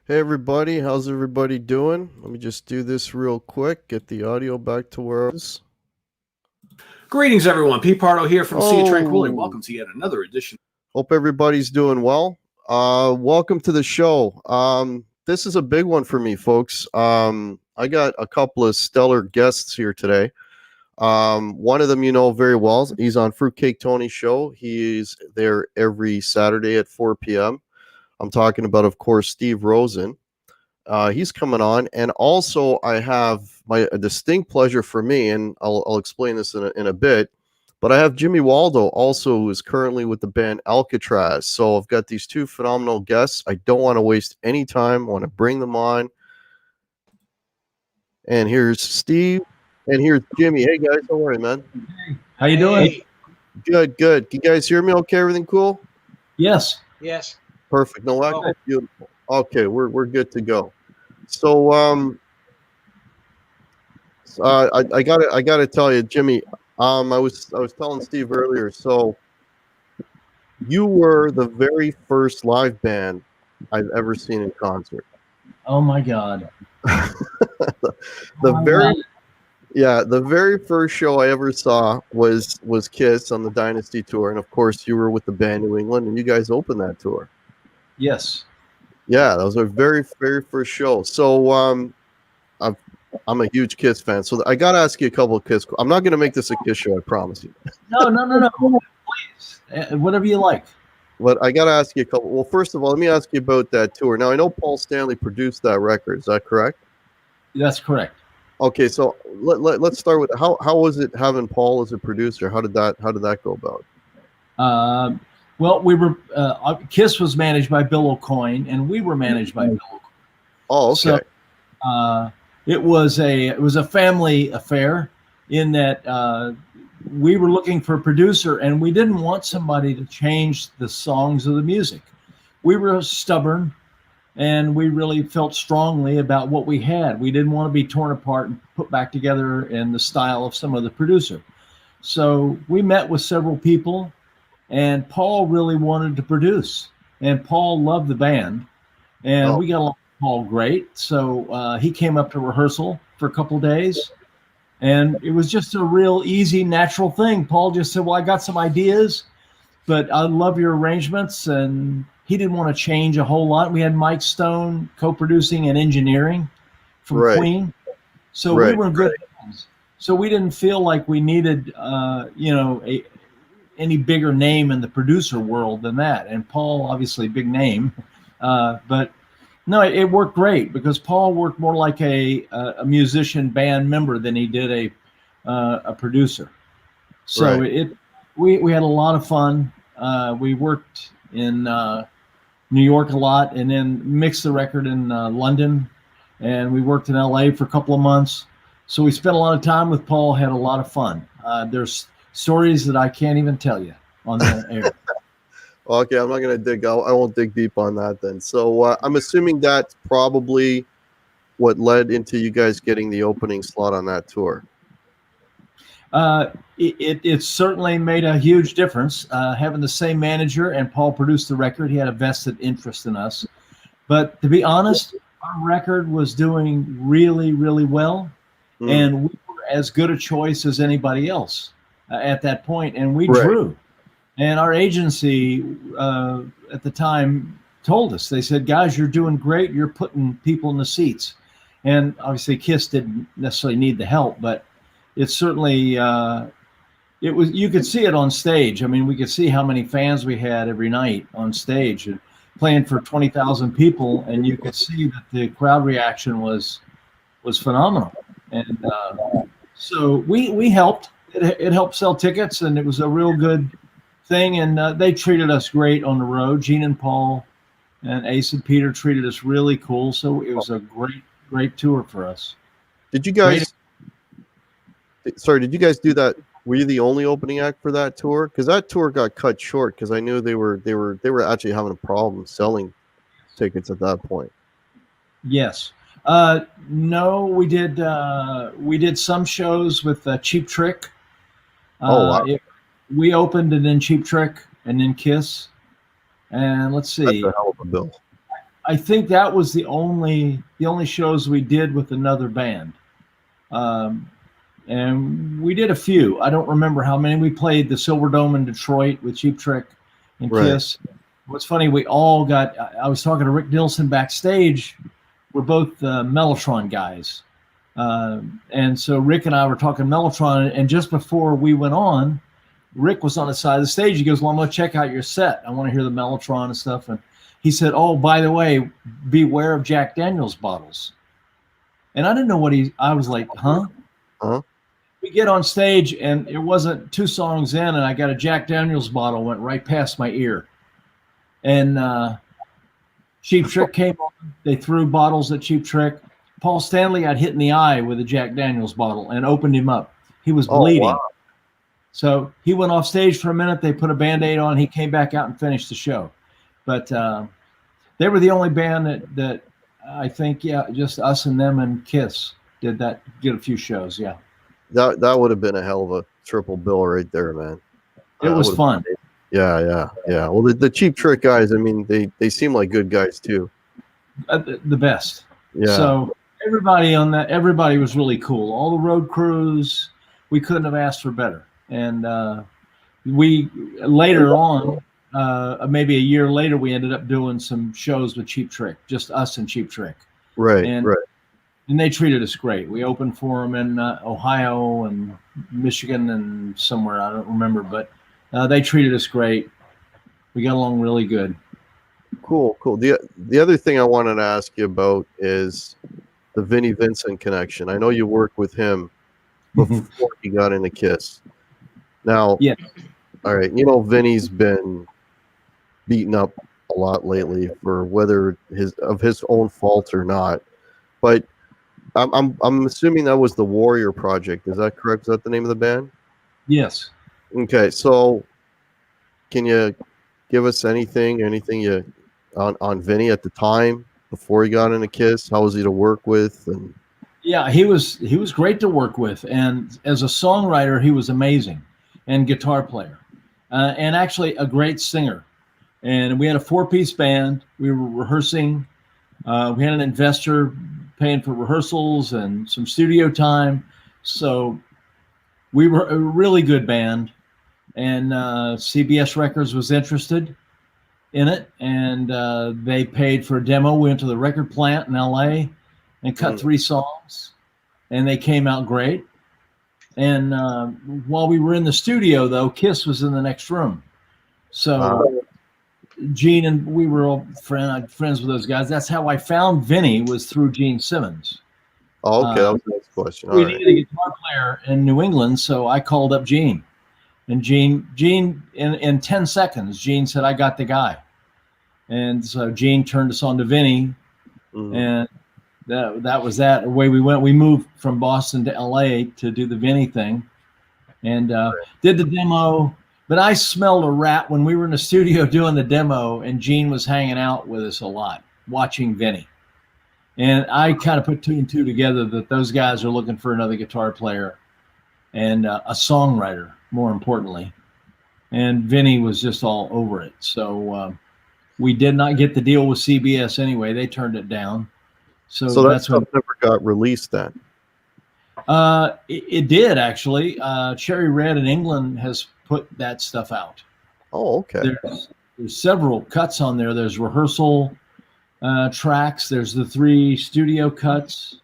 Hey everybody, how's everybody doing? Let me just do this real quick, get the audio back to where it was. Greetings, everyone. Pete Pardo here from Sea of Tranquility. Oh, Welcome to yet another edition. hope everybody's doing well. Welcome to the show. This is a big one for me, folks. I got a couple of stellar guests here today. One of them you know very well. He's on Fruitcake Tony's show. He's there every Saturday at 4 p.m. I'm talking about, of course, Steve Rosen. He's coming on, and also I have a distinct pleasure for me, and I'll explain this in a bit. But I have Jimmy Waldo, also who is currently with the band Alcatrazz. So I've got these two phenomenal guests. I don't want to waste any time. I want to bring them on. And here's Steve, and here's Jimmy. Hey guys, how are you, man? How you doing? Good, good. Can you guys hear me? Okay, everything cool? Yes. Yes. Perfect. No echo. Beautiful. Okay, we're good to go. So I gotta tell you, Jimmy. I was telling Steve earlier. So you were the very first live band I've ever seen in concert. Oh my God. The very first show I ever saw was Kiss on the Dynasty tour, and of course you were with the band New England, and you guys opened that tour. Yes. Yeah, that was our very first show. So I'm a huge Kiss fan, so I gotta ask you a couple of Kiss. I'm not gonna make this a Kiss show, I promise you. No. Please, whatever you like. But I gotta ask you a couple. Well, first of all, let me ask you about that tour. Now I know Paul Stanley produced that record. Is that correct? That's correct. Okay, so let's start with how was it having Paul as a producer? How did that go about? Well, we were Kiss was managed by Bill O'Coin, and we were managed by Bill O'Coin. Oh, okay. So, it was a family affair in that we were looking for a producer, and we didn't want somebody to change the songs of the music. We were stubborn, and we really felt strongly about what we had. We didn't want to be torn apart and put back together in the style of some other producer. So we met with several people, and Paul really wanted to produce, and Paul loved the band, and we got along with Paul great. So he came up to rehearsal for a couple of days, and it was just a real easy, natural thing. Paul just said, well, I got some ideas, but I love your arrangements, and he didn't want to change a whole lot. We had Mike Stone co-producing and engineering from Queen, so we were good hands. So we didn't feel like we needed, any bigger name in the producer world than that. And Paul, obviously, big name, but no, it worked great because Paul worked more like a musician band member than he did a producer. So we had a lot of fun. We worked in New York a lot, and then mixed the record in London, and we worked in LA for a couple of months. So we spent a lot of time with Paul, had a lot of fun. There's stories that I can't even tell you on the air. Okay, I'm not gonna I won't dig deep on that then. So I'm assuming that's probably what led into you guys getting the opening slot on that tour. It certainly made a huge difference having the same manager, and Paul produced the record. He had a vested interest in us. But to be honest, our record was doing really, really well, and we were as good a choice as anybody else at that point, and we drew. And our agency at the time told us, they said, guys, you're doing great. You're putting people in the seats. And obviously Kiss didn't necessarily need the help, but it certainly, you could see it on stage. I mean, we could see how many fans we had every night on stage and playing for 20,000 people. And you could see that the crowd reaction was phenomenal. And so we helped. It helped sell tickets, and it was a real good thing. And they treated us great on the road. Gene and Paul and Ace and Peter treated us really cool. So it was a great tour for us. Did you guys do that? Were you the only opening act for that tour? Because that tour got cut short because I knew they were actually having a problem selling tickets at that point. Yes. No, we did some shows with Cheap Trick. Wow. We opened and then Cheap Trick and then Kiss. And let's see. That's a hell of a bill. I think that was the only shows we did with another band. And we did a few. I don't remember how many. We played the Silver Dome in Detroit with Cheap Trick and Kiss. What's funny, we all got, I was talking to Rick Nilsson backstage. We're both Mellotron guys. And so Rick and I were talking Mellotron, and just before we went on, Rick was on the side of the stage. He goes, well, I'm going to check out your set. I want to hear the Mellotron and stuff. And he said, oh, by the way, beware of Jack Daniels bottles. And I didn't know what I was like, huh? Uh-huh. We get on stage, and it wasn't 2 songs in, and I got a Jack Daniels bottle went right past my ear. And Cheap Trick came on. They threw bottles at Cheap Trick. Paul Stanley got hit in the eye with a Jack Daniels bottle and opened him up. He was bleeding. Wow. So he went off stage for a minute. They put a Band-Aid on. He came back out and finished the show. But they were the only band that I think, just us and them and Kiss did a few shows, yeah. That would have been a hell of a triple bill right there, man. It was fun. Yeah. Well, the Cheap Trick guys, I mean, they seem like good guys too. The best. Yeah. So everybody was really cool. All the road crews, we couldn't have asked for better. And we later on, maybe a year later, we ended up doing some shows with Cheap Trick, just us and Cheap Trick. Right. And they treated us great. We opened for them in Ohio and Michigan and somewhere, I don't remember, but they treated us great. We got along really good. Cool. The other thing I wanted to ask you about is the Vinnie Vincent connection. I know you worked with him before he got into Kiss. Now, yeah. All right, Vinnie's been beaten up a lot lately for whether his own fault or not. But I'm assuming that was the Warrior Project. Is that correct? Is that the name of the band? Yes. Okay, so can you give us anything you on Vinnie at the time before he got into Kiss? How was he to work with? And yeah, he was great to work with, and as a songwriter, he was amazing, and guitar player, and actually a great singer. And we had a 4-piece band. We were rehearsing. We had an investor paying for rehearsals and some studio time. So we were a really good band, and CBS Records was interested in it, and they paid for a demo. We went to the record plant in LA and cut 3 songs, and they came out great. And while we were in the studio, though, Kiss was in the next room. So Gene and we were all friends with those guys. That's how I found Vinnie, was through Gene Simmons. Oh, okay, that was the next question. We needed a guitar player in New England, so I called up Gene. And Gene in 10 seconds, Gene said, I got the guy. And so Gene turned us on to Vinnie, and that was that. Away we went. We moved from Boston to LA to do the Vinnie thing, and did the demo. But I smelled a rat when we were in the studio doing the demo, and Gene was hanging out with us a lot, watching Vinnie. And I kind of put 2 and 2 together that those guys are looking for another guitar player and a songwriter, more importantly. And Vinnie was just all over it. So we did not get the deal with CBS anyway. They turned it down. So that's what never got released then. It did, actually. Cherry Red in England has put that stuff out. Oh, okay. There's several cuts on there. There's rehearsal tracks. There's the 3 studio cuts.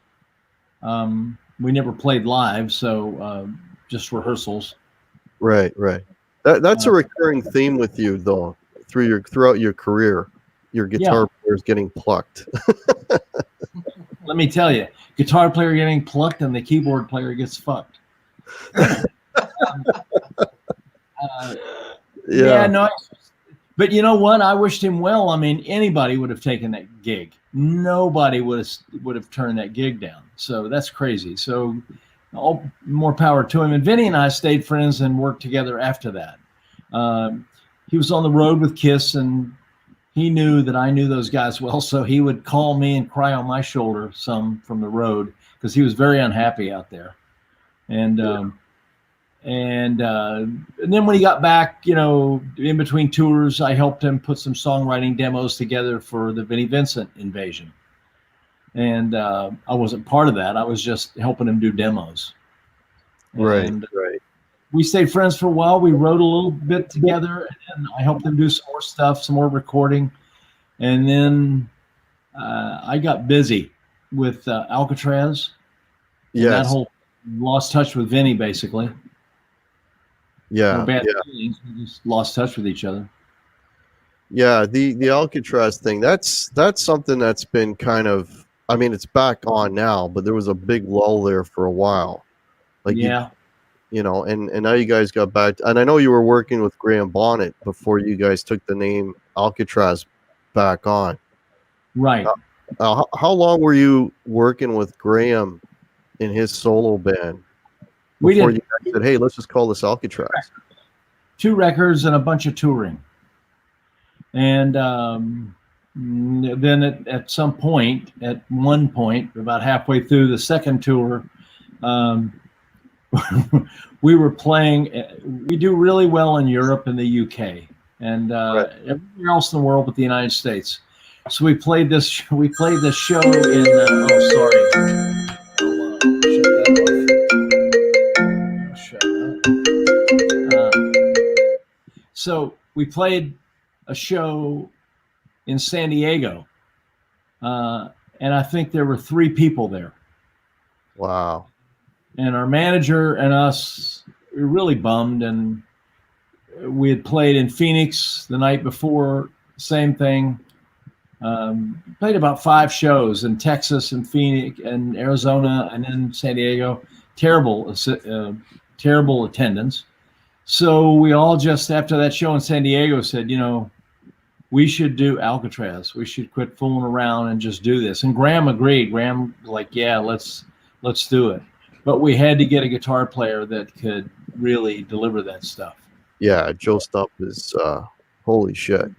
We never played live, so just rehearsals. Right. That's a recurring theme with you, though, throughout your career. Your guitar players getting plucked. Let me tell you, guitar player getting plucked and the keyboard player gets fucked. But you know what? I wished him well. I mean, anybody would have taken that gig. Nobody would have turned that gig down. So that's crazy. So all more power to him. And Vinnie and I stayed friends and worked together after that. He was on the road with Kiss, and he knew that I knew those guys well. So he would call me and cry on my shoulder some from the road, because he was very unhappy out there. And And then when he got back, in between tours, I helped him put some songwriting demos together for the Vinnie Vincent invasion. And I wasn't part of that. I was just helping him do demos. Right. We stayed friends for a while. We wrote a little bit together, and I helped him do some more stuff, some more recording. And then I got busy with Alcatrazz. Yes. That whole lost touch with Vinny, basically. Yeah. Feelings. We just lost touch with each other. Yeah. The Alcatraz thing, that's something that's been kind of, I mean, it's back on now, but there was a big lull there for a while. Like, yeah. And now you guys got back. And I know you were working with Graham Bonnet before you guys took the name Alcatraz back on. Right. How long were you working with Graham in his solo band before you guys said, hey, let's just call this Alcatraz? 2 records and a bunch of touring. And then at one point, about halfway through the second tour, we were playing. We do really well in Europe and the UK and everywhere else in the world but the United States. So we played this show in. So we played a show in San Diego, and I think there were 3 people there. Wow. And our manager and us, we were really bummed. And we had played in Phoenix the night before, same thing. Played about 5 shows in Texas and Phoenix and Arizona and then San Diego. Terrible attendance. So we all just, after that show in San Diego, said, we should do Alcatraz. We should quit fooling around and just do this. And Graham agreed. Graham was like, yeah, let's do it. But we had to get a guitar player that could really deliver that stuff. Yeah, Joe Stump is holy shit.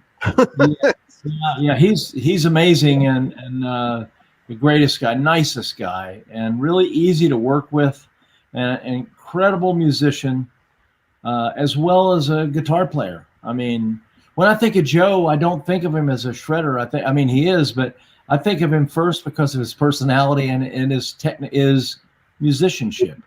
Yeah, he's amazing and the greatest guy, nicest guy, and really easy to work with, and an incredible musician, as well as a guitar player. I mean, when I think of Joe, I don't think of him as a shredder. I mean, he is, but I think of him first because of his personality and his musicianship.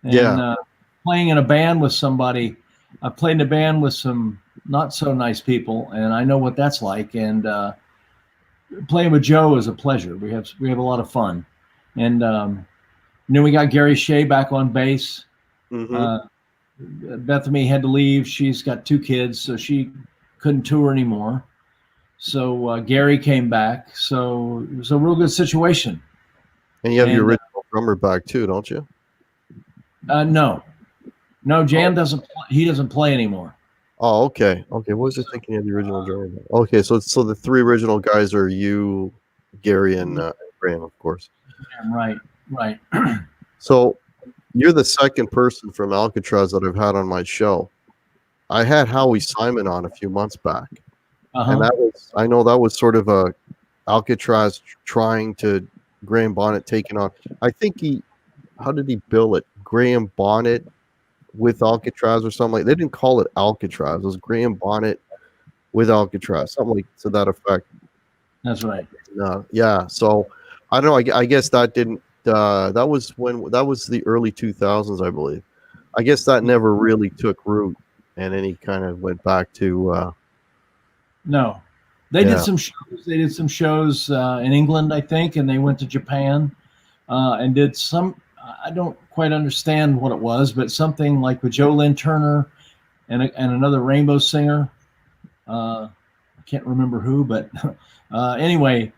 And playing in a band with somebody, I played in a band with some not so nice people, and I know what that's like. And playing with Joe is a pleasure. We have a lot of fun. And then we got Gary Shea back on bass. Bethany had to leave. She's got 2 kids, so she couldn't tour anymore. So Gary came back. So it was a real good situation. And you have your original drummer back too, don't you? No, Jan doesn't. He doesn't play anymore. Oh, okay. What was I thinking of the original drummer? Okay, so the 3 original guys are you, Gary, and Graham, of course. Right. So you're the second person from Alcatraz that I've had on my show. I had Howie Simon on a few months back, and I know that was sort of a Alcatraz trying to Graham Bonnet taking on. I think how did he bill it? Graham Bonnet with Alcatraz or something like. They didn't call it Alcatraz. It was Graham Bonnet with Alcatraz, something like to that effect. That's right. Yeah. So I don't know. I guess that didn't. That was the early 2000s, I believe. I guess that never really took root, and then he kind of went back to. No, they did some shows. They did some shows in England, I think, and they went to Japan and did some. I don't quite understand what it was, but something like with Joe Lynn Turner and another Rainbow singer. I can't remember who, but anyway.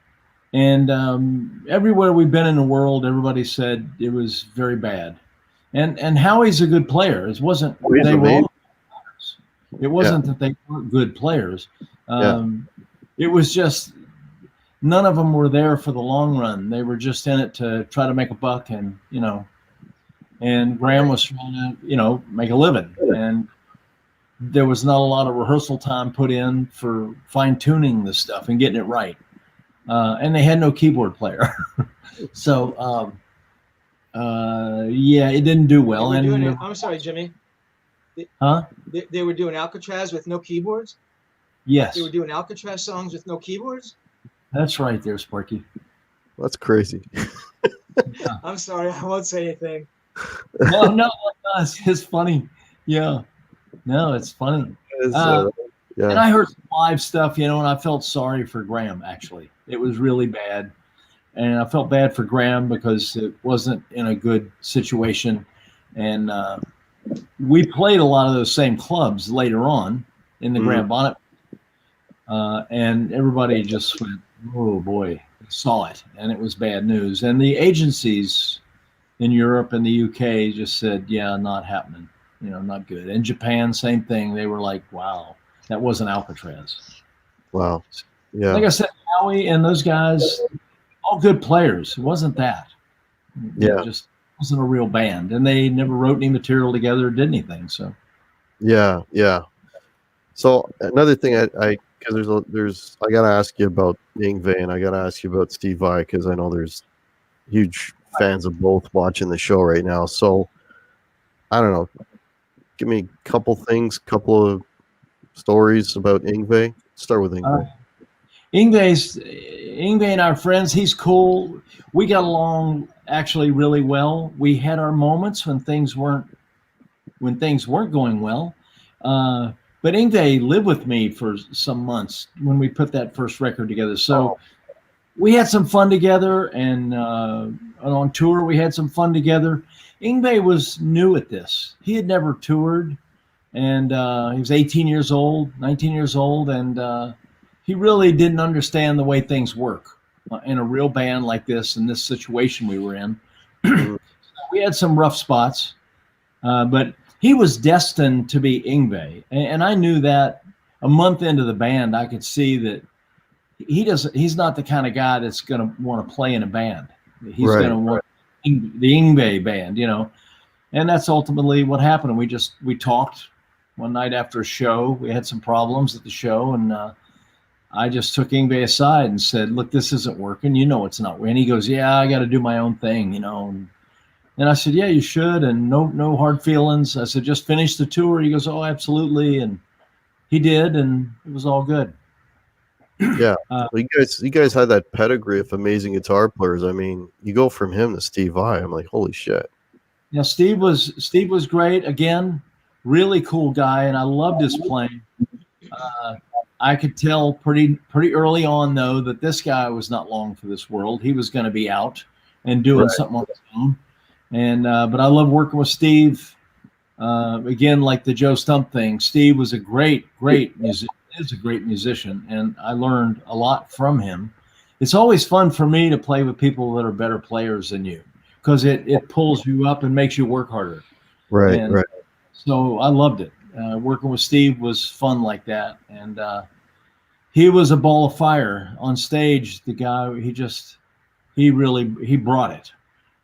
And everywhere we've been in the world, everybody said it was very bad. And Howie's a good player. It wasn't they were all players. It wasn't that they weren't good players. It was just none of them were there for the long run. They were just in it to try to make a buck, and and Graham was trying to make a living, and there was not a lot of rehearsal time put in for fine tuning this stuff and getting it right. And they had no keyboard player. So Yeah, it didn't do well. They were doing And it. I'm sorry, Jimmy. huh? They were doing Alcatraz with no keyboards. Yes, They were doing Alcatraz songs with no keyboards. that's right there, Sparky. That's crazy. I'm sorry, I won't say anything. No, it's funny. Yeah, no, it's funny. Yeah. And I heard some live stuff, and I felt sorry for Graham. Actually, it was really bad, and I felt bad for Graham because it wasn't in a good situation, and we played a lot of those same clubs later on in the Graham Bonnet, and everybody just went, "Oh boy," saw it, and it was bad news. And the agencies in Europe and the UK just said, "Yeah, not happening. Not good." And Japan, same thing. They were like, "Wow, that wasn't Alcatraz." Wow. Yeah. Like I said, Howie and those guys, all good players. It wasn't that. Yeah. It just wasn't a real band, and they never wrote any material together or did anything. So. Yeah. So another thing, because I gotta ask you about Yngwie, and I gotta ask you about Steve Vai, because I know there's huge fans of both watching the show right now. So I don't know, give me a couple of stories about Yngwie. Start with Yngwie. Yngwie and our friends, he's cool. We got along actually really well. We had our moments when things weren't going well. But Yngwie lived with me for some months when we put that first record together. So we had some fun together, and on tour we had some fun together. Yngwie was new at this. He had never toured, and he was 19 years old, and he really didn't understand the way things work in a real band like this, in this situation we were in. We had some rough spots, but he was destined to be Yngwie. And I knew that a month into the band. I could see that he's not the kind of guy that's going to want to play in a band. He's going to want the Yngwie band, and that's ultimately what happened. We talked one night after a show. We had some problems at the show, and I just took Yngwie aside and said, "Look, this isn't working. It's not working." And he goes, "Yeah, I got to do my own thing, And I said, "Yeah, you should." And no hard feelings. I said, "Just finish the tour." He goes, "Oh, absolutely." And he did, and it was all good. Yeah. You guys had that pedigree of amazing guitar players. I mean, you go from him to Steve Vai. I'm like, holy shit. Yeah, Steve was great. Again, really cool guy, and I loved his playing. I could tell pretty early on, though, that this guy was not long for this world. He was going to be out and doing something on his own. And but I love working with Steve. Again, like the Joe Stump thing, Steve was a great musician. Is a great musician, and I learned a lot from him. It's always fun for me to play with people that are better players than you, because it pulls you up and makes you work harder. Right. So I loved it. Working with Steve was fun like that, and he was a ball of fire on stage. The guy, he brought it.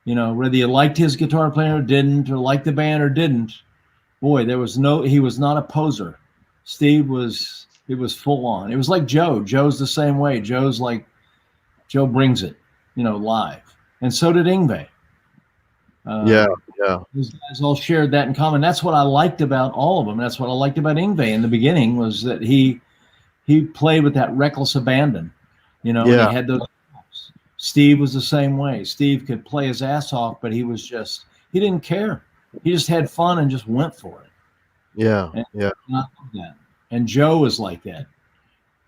Whether you liked his guitar player or didn't, or liked the band or didn't, boy, he was not a poser. Steve was full on. It was like Joe. Joe's the same way. Joe brings it, live. And so did Yngwie. Yeah. These guys all shared that in common. That's what I liked about all of them. That's what I liked about Yngwie in the beginning, was that he played with that reckless abandon, and he had those. Steve was the same way. Steve could play his ass off, but he didn't care. He just had fun and just went for it. Yeah. And I love that. And Joe is like that.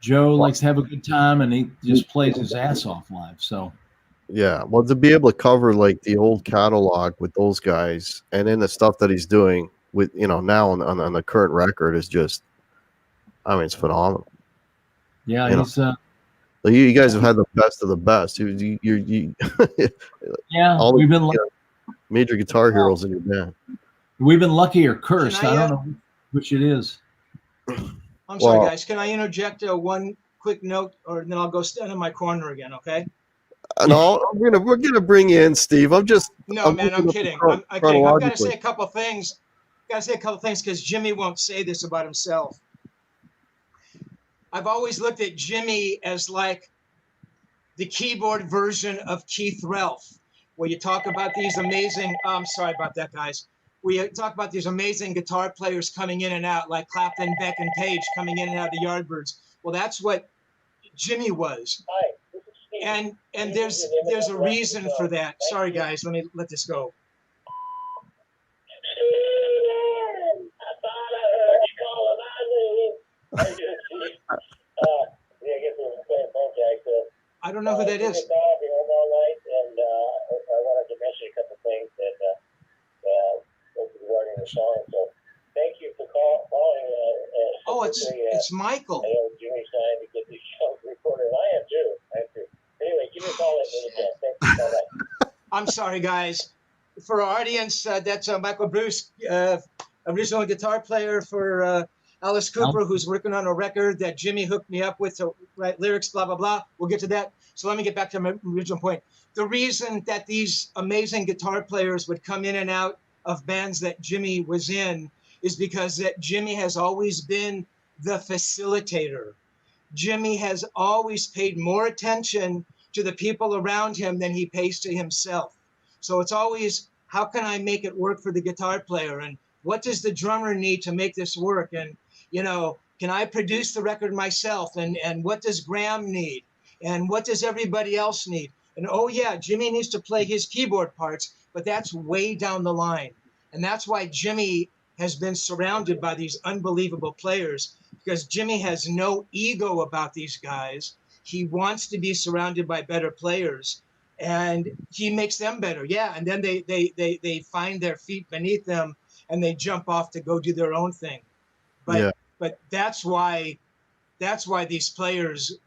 Joe likes to have a good time, and he just plays his ass off live. So, yeah. Well, to be able to cover like the old catalog with those guys, and then the stuff that he's doing with now on the current record is just, I mean, it's phenomenal. Yeah, he's you guys have had the best of the best. You yeah, we've been major guitar heroes in your band. We've been lucky or cursed. I don't know which it is. I'm sorry, guys. Can I interject one quick note, or then I'll go stand in my corner again, okay? No, we're gonna bring you in, Steve. I'm kidding. I'm kidding. I've got to say a couple of things. Because Jimmy won't say this about himself. I've always looked at Jimmy as like the keyboard version of Keith Relf. where you talk about these amazing, I'm sorry about that, guys. We talk about these amazing guitar players coming in and out, like Clapton, Beck, and Page coming in and out of the Yardbirds. Well, that's what Jimmy was. And there's a reason for that. Sorry, guys, let me let this go. I don't know who that is. I wanted to mention a couple things that regarding the song. So thank you for calling. Oh, it's Michael. I know Jimmy's trying to get these shows recorded. I am too. Anyway, give me a call at any time. Thank you so much. I'm sorry, guys. For our audience, that's Michael Bruce, original guitar player for Alice Cooper, who's working on a record that Jimmy hooked me up with to write lyrics, blah, blah, blah. We'll get to that. So let me get back to my original point. The reason that these amazing guitar players would come in and out of bands that Jimmy was in is because that Jimmy has always been the facilitator. Jimmy has always paid more attention to the people around him than he pays to himself. So it's always, how can I make it work for the guitar player? And what does the drummer need to make this work? And, you know, can I produce the record myself? And what does Graham need? And what does everybody else need? And oh yeah, Jimmy needs to play his keyboard parts, but that's way down the line. And that's why Jimmy has been surrounded by these unbelievable players, because Jimmy has no ego about these guys. He wants to be surrounded by better players, and he makes them better. Yeah, and then they find their feet beneath them and they jump off to go do their own thing. But that's why these players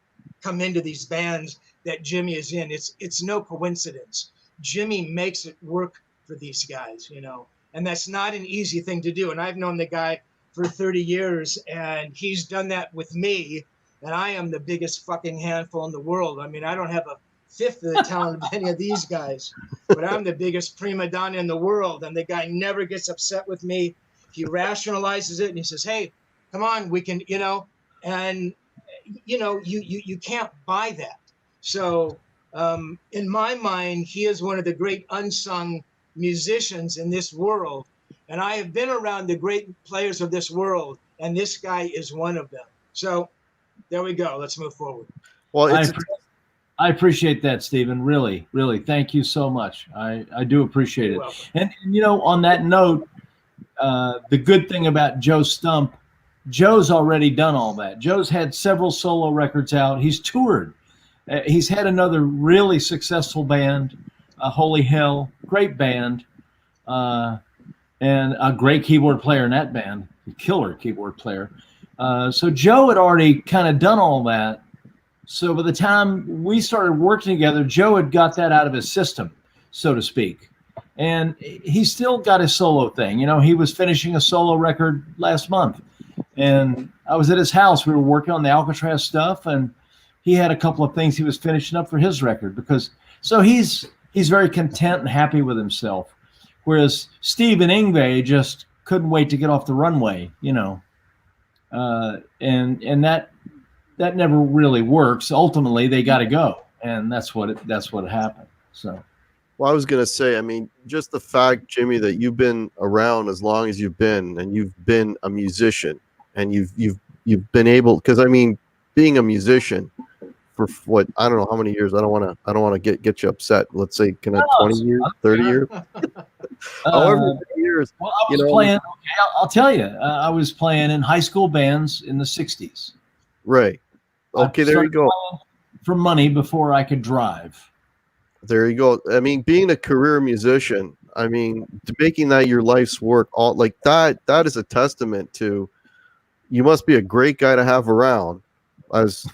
come into these bands that Jimmy is in. It's no coincidence. Jimmy makes it work for these guys, you know, and that's not an easy thing to do. And I've known the guy for 30 years, and he's done that with me, and I am the biggest fucking handful in the world. I mean, I don't have a fifth of the talent of any of these guys, but I'm the biggest prima donna in the world, and the guy never gets upset with me. He rationalizes it, and he says, hey, come on, we can, you know, and, you know, you can't buy that. So in my mind, he is one of the great unsung musicians in this world. And I have been around the great players of this world, and this guy is one of them. So there we go. Let's move forward. Well, I appreciate that, Stephen. Really, really. Thank you so much. I do appreciate it. And, you know, on that note, the good thing about Joe Stump, Joe's already done all that. Joe's had several solo records out. He's toured. He's had another really successful band, Holy Hell, great band, and a great keyboard player in that band, a killer keyboard player. So Joe had already kind of done all that. So by the time we started working together, Joe had got that out of his system, so to speak. And he still got his solo thing. You know, he was finishing a solo record last month. And I was at his house. We were working on the Alcatrazz stuff, and he had a couple of things he was finishing up for his record. So he's very content and happy with himself. Whereas Steve and Yngwie just couldn't wait to get off the runway, you know. And that never really works. Ultimately, they got to go, and that's what happened. So, well, I was gonna say, I mean, just the fact, Jimmy, that you've been around as long as you've been, and you've been a musician, and you've been able, because I mean, being a musician for what, I don't know how many years. I don't want to get you upset. Let's say, can I 20 years, 30 years, however many years. Well, I was playing. Okay, I'll tell you, I was playing in high school bands in the '60s. Right. Okay, there you go. For money before I could drive. There you go. I mean, being a career musician, I mean, making that your life's work, all like that is a testament to, you must be a great guy to have around, as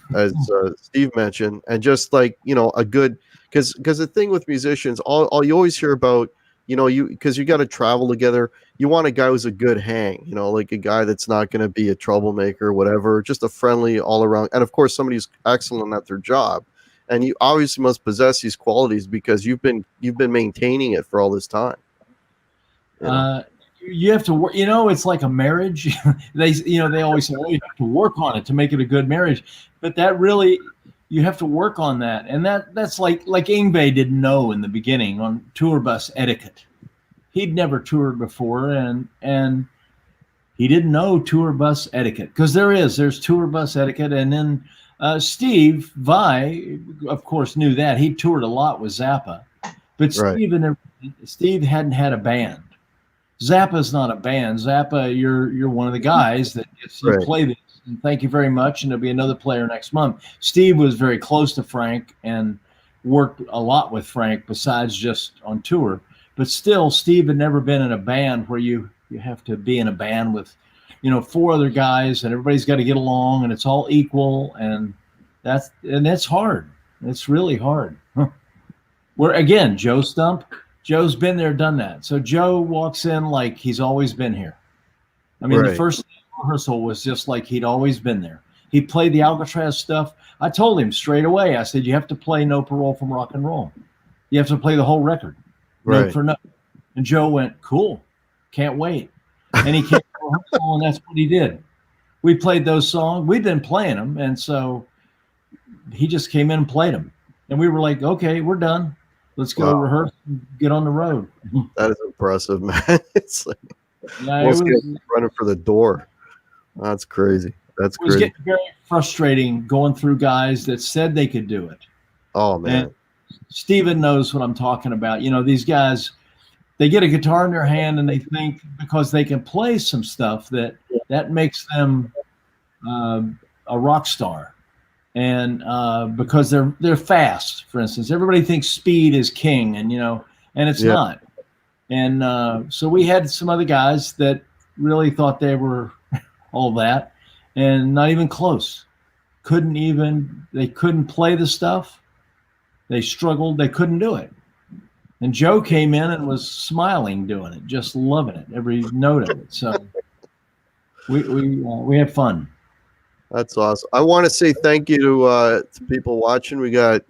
Steve mentioned, and just like, you know, a good, because the thing with musicians, all you always hear about, you know, because you got to travel together. You want a guy who's a good hang, you know, like a guy that's not going to be a troublemaker or whatever, just a friendly all around. And of course, somebody who's excellent at their job. And you obviously must possess these qualities because you've been maintaining it for all this time. You have to work, you know, it's like a marriage. They always say, oh, you have to work on it to make it a good marriage. But that really, you have to work on that. And that's like Yngwie didn't know in the beginning on tour bus etiquette. He'd never toured before, and he didn't know tour bus etiquette, because there's tour bus etiquette. And then Steve Vai, of course, knew that. He toured a lot with Zappa, but Steve hadn't had a band. Zappa's not a band. Zappa, you're one of the guys that you play this, and thank you very much, and there'll be another player next month. Steve was very close to Frank and worked a lot with Frank besides just on tour. But still, Steve had never been in a band where you have to be in a band with, 4 other guys, and everybody's got to get along, and it's all equal, and that's hard. It's really hard. Where again, Joe Stump, Joe's been there, done that. So Joe walks in like he's always been here. I mean, the first rehearsal was just like he'd always been there. He played the Alcatraz stuff. I told him straight away. I said, you have to play No Parole from Rock and Roll. You have to play the whole record. Note for note. And Joe went, cool, can't wait. And he came to rehearsal, and that's what he did. We played those songs. We'd been playing them, and so he just came in and played them. And we were like, okay, we're done. Let's go rehearse and get on the road. That is impressive, man. It's like most kids running for the door. That's crazy. It was getting very frustrating going through guys that said they could do it. Oh, man. And Steven knows what I'm talking about. These guys, they get a guitar in their hand and they think because they can play some stuff that makes them a rock star. And because they're fast, for instance, everybody thinks speed is king, and it's not. And so we had some other guys that really thought they were all that, and not even close. They couldn't play the stuff. They struggled. They couldn't do it. And Joe came in and was smiling doing it, just loving it, every note of it. So we had fun. That's awesome. I want to say thank you to people watching. We got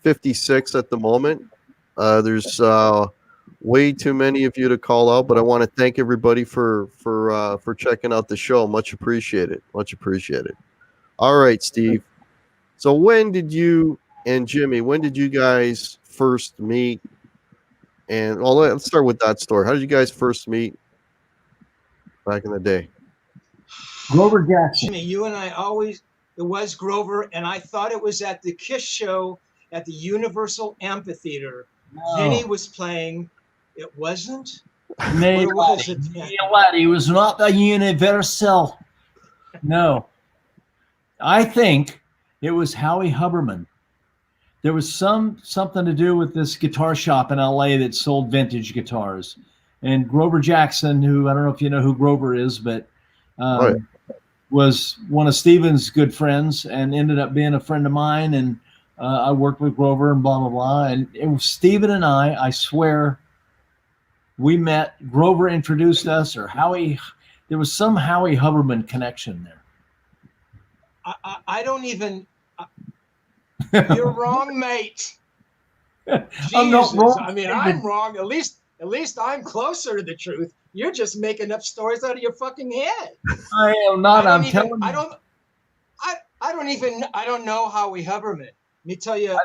56 at the moment. There's way too many of you to call out, but I want to thank everybody for checking out the show. Much appreciated. Much appreciated. All right, Steve. So when did you and Jimmy, when did you guys first meet? And let's start with that story. How did you guys first meet back in the day? Grover Jackson. Jimmy, you and I it was Grover, and I thought it was at the Kiss show at the Universal Amphitheater. No. Vinnie was playing. It wasn't? No, it was not the Universal. No. I think it was Howie Huberman. There was something to do with this guitar shop in LA that sold vintage guitars. And Grover Jackson, who I don't know if you know who Grover is, but was one of Steven's good friends and ended up being a friend of mine. And I worked with Grover and blah, blah, blah. And it was Steven and I swear, we met. Grover introduced us, or Howie. There was some Howie Huberman connection there. I don't even. You're wrong, mate. I'm not wrong. I mean, I'm wrong. At least I'm closer to the truth. You're just making up stories out of your fucking head. I am not. I'm telling you. I don't know Howie Huberman. Let me tell you.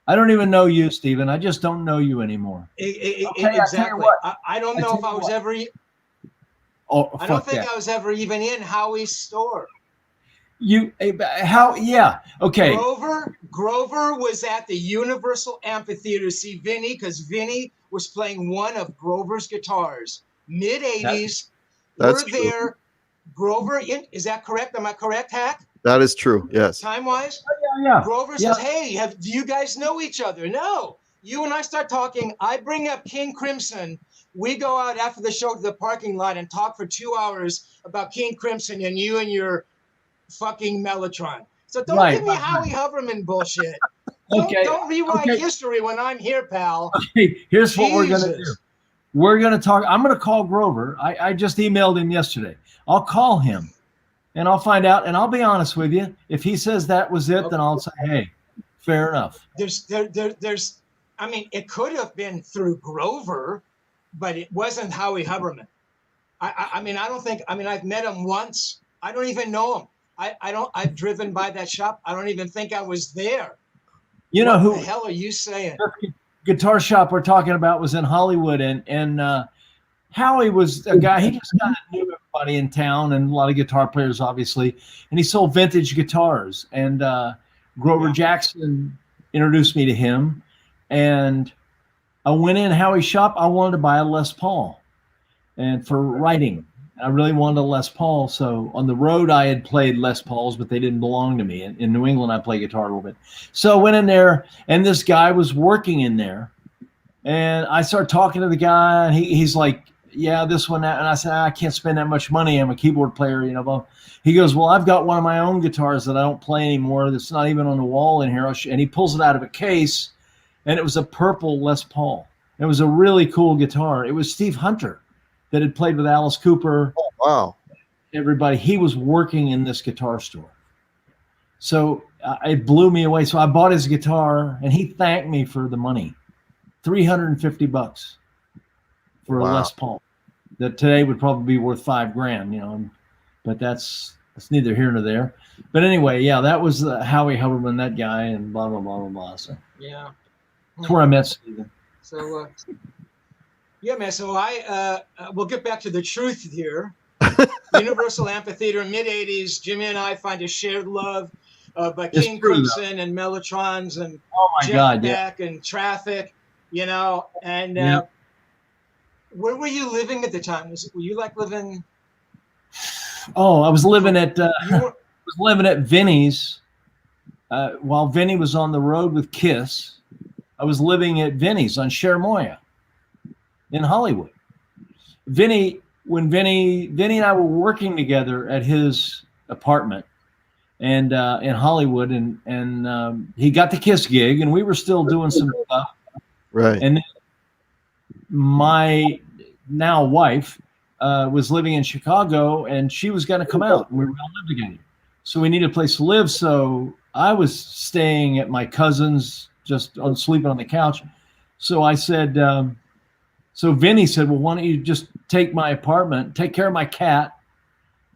I don't even know you, Steven. I just don't know you anymore. Exactly. I don't know if I was ever. I don't think I was ever even in Howie's store. Yeah. Okay. Grover was at the Universal Amphitheater to see Vinnie, because Vinnie was playing one of Grover's guitars. Mid-'80s. We're there. Grover, is that correct? Am I correct, Hack? That is true, yes. Time-wise? Yeah. Grover says, hey, do you guys know each other? No. You and I start talking. I bring up King Crimson. We go out after the show to the parking lot and talk for 2 hours about King Crimson and you and your fucking Mellotron. So don't give me Howie Huberman bullshit. Don't rewrite history when I'm here, pal. Okay, here's what we're going to do. We're going to talk. I'm going to call Grover. I just emailed him yesterday. I'll call him and I'll find out. And I'll be honest with you. If he says that was it, then I'll say, hey, fair enough. I mean, it could have been through Grover, but it wasn't Howie Huberman. I mean, I've met him once. I don't even know him. I've driven by that shop. I don't even think I was there. You know What who the hell are you saying? the guitar shop we're talking about was in Hollywood, and Howie was a guy. He just kind of knew everybody in town and a lot of guitar players, obviously, and he sold vintage guitars. And Grover Jackson introduced me to him, and I went in Howie's shop. I wanted to buy a Les Paul, and for writing, I really wanted a Les Paul. So on the road, I had played Les Pauls, but they didn't belong to me. In New England, I play guitar a little bit. So I went in there, and this guy was working in there, and I started talking to the guy, and he's like, yeah, this one, that. And I said, I can't spend that much money. I'm a keyboard player, you know. But he goes, well, I've got one of my own guitars that I don't play anymore. That's not even on the wall in here. And he pulls it out of a case, and it was a purple Les Paul. It was a really cool guitar. It was Steve Hunter that had played with Alice Cooper. Oh, wow. Everybody. He was working in this guitar store. So it blew me away. So I bought his guitar, and he thanked me for the money. $350 for a Les Paul that today would probably be worth $5,000, you know, but that's neither here nor there. But anyway, yeah, that was Howie Huberman, that guy, and blah, blah, blah, blah, blah. So Yeah. that's where I met Steven. So, yeah, man. So we'll get back to the truth here. Universal Amphitheater, mid-'80s. Jimmy and I find a shared love of King Crimson and Mellotrons and Jetpack and Traffic, you know. And where were you living at the time? Were you like living? Oh, I was living at Vinnie's while Vinnie was on the road with Kiss. I was living at Vinnie's on Chermoya in Hollywood. Vinnie and I were working together at his apartment and in Hollywood, and he got the Kiss gig, and we were still doing some stuff. Right. And my now wife was living in Chicago, and she was going to come out, and we were going to live together. So we needed a place to live. So I was staying at my cousin's, just sleeping on the couch. So I said, so Vinnie said, well, why don't you just take my apartment, take care of my cat,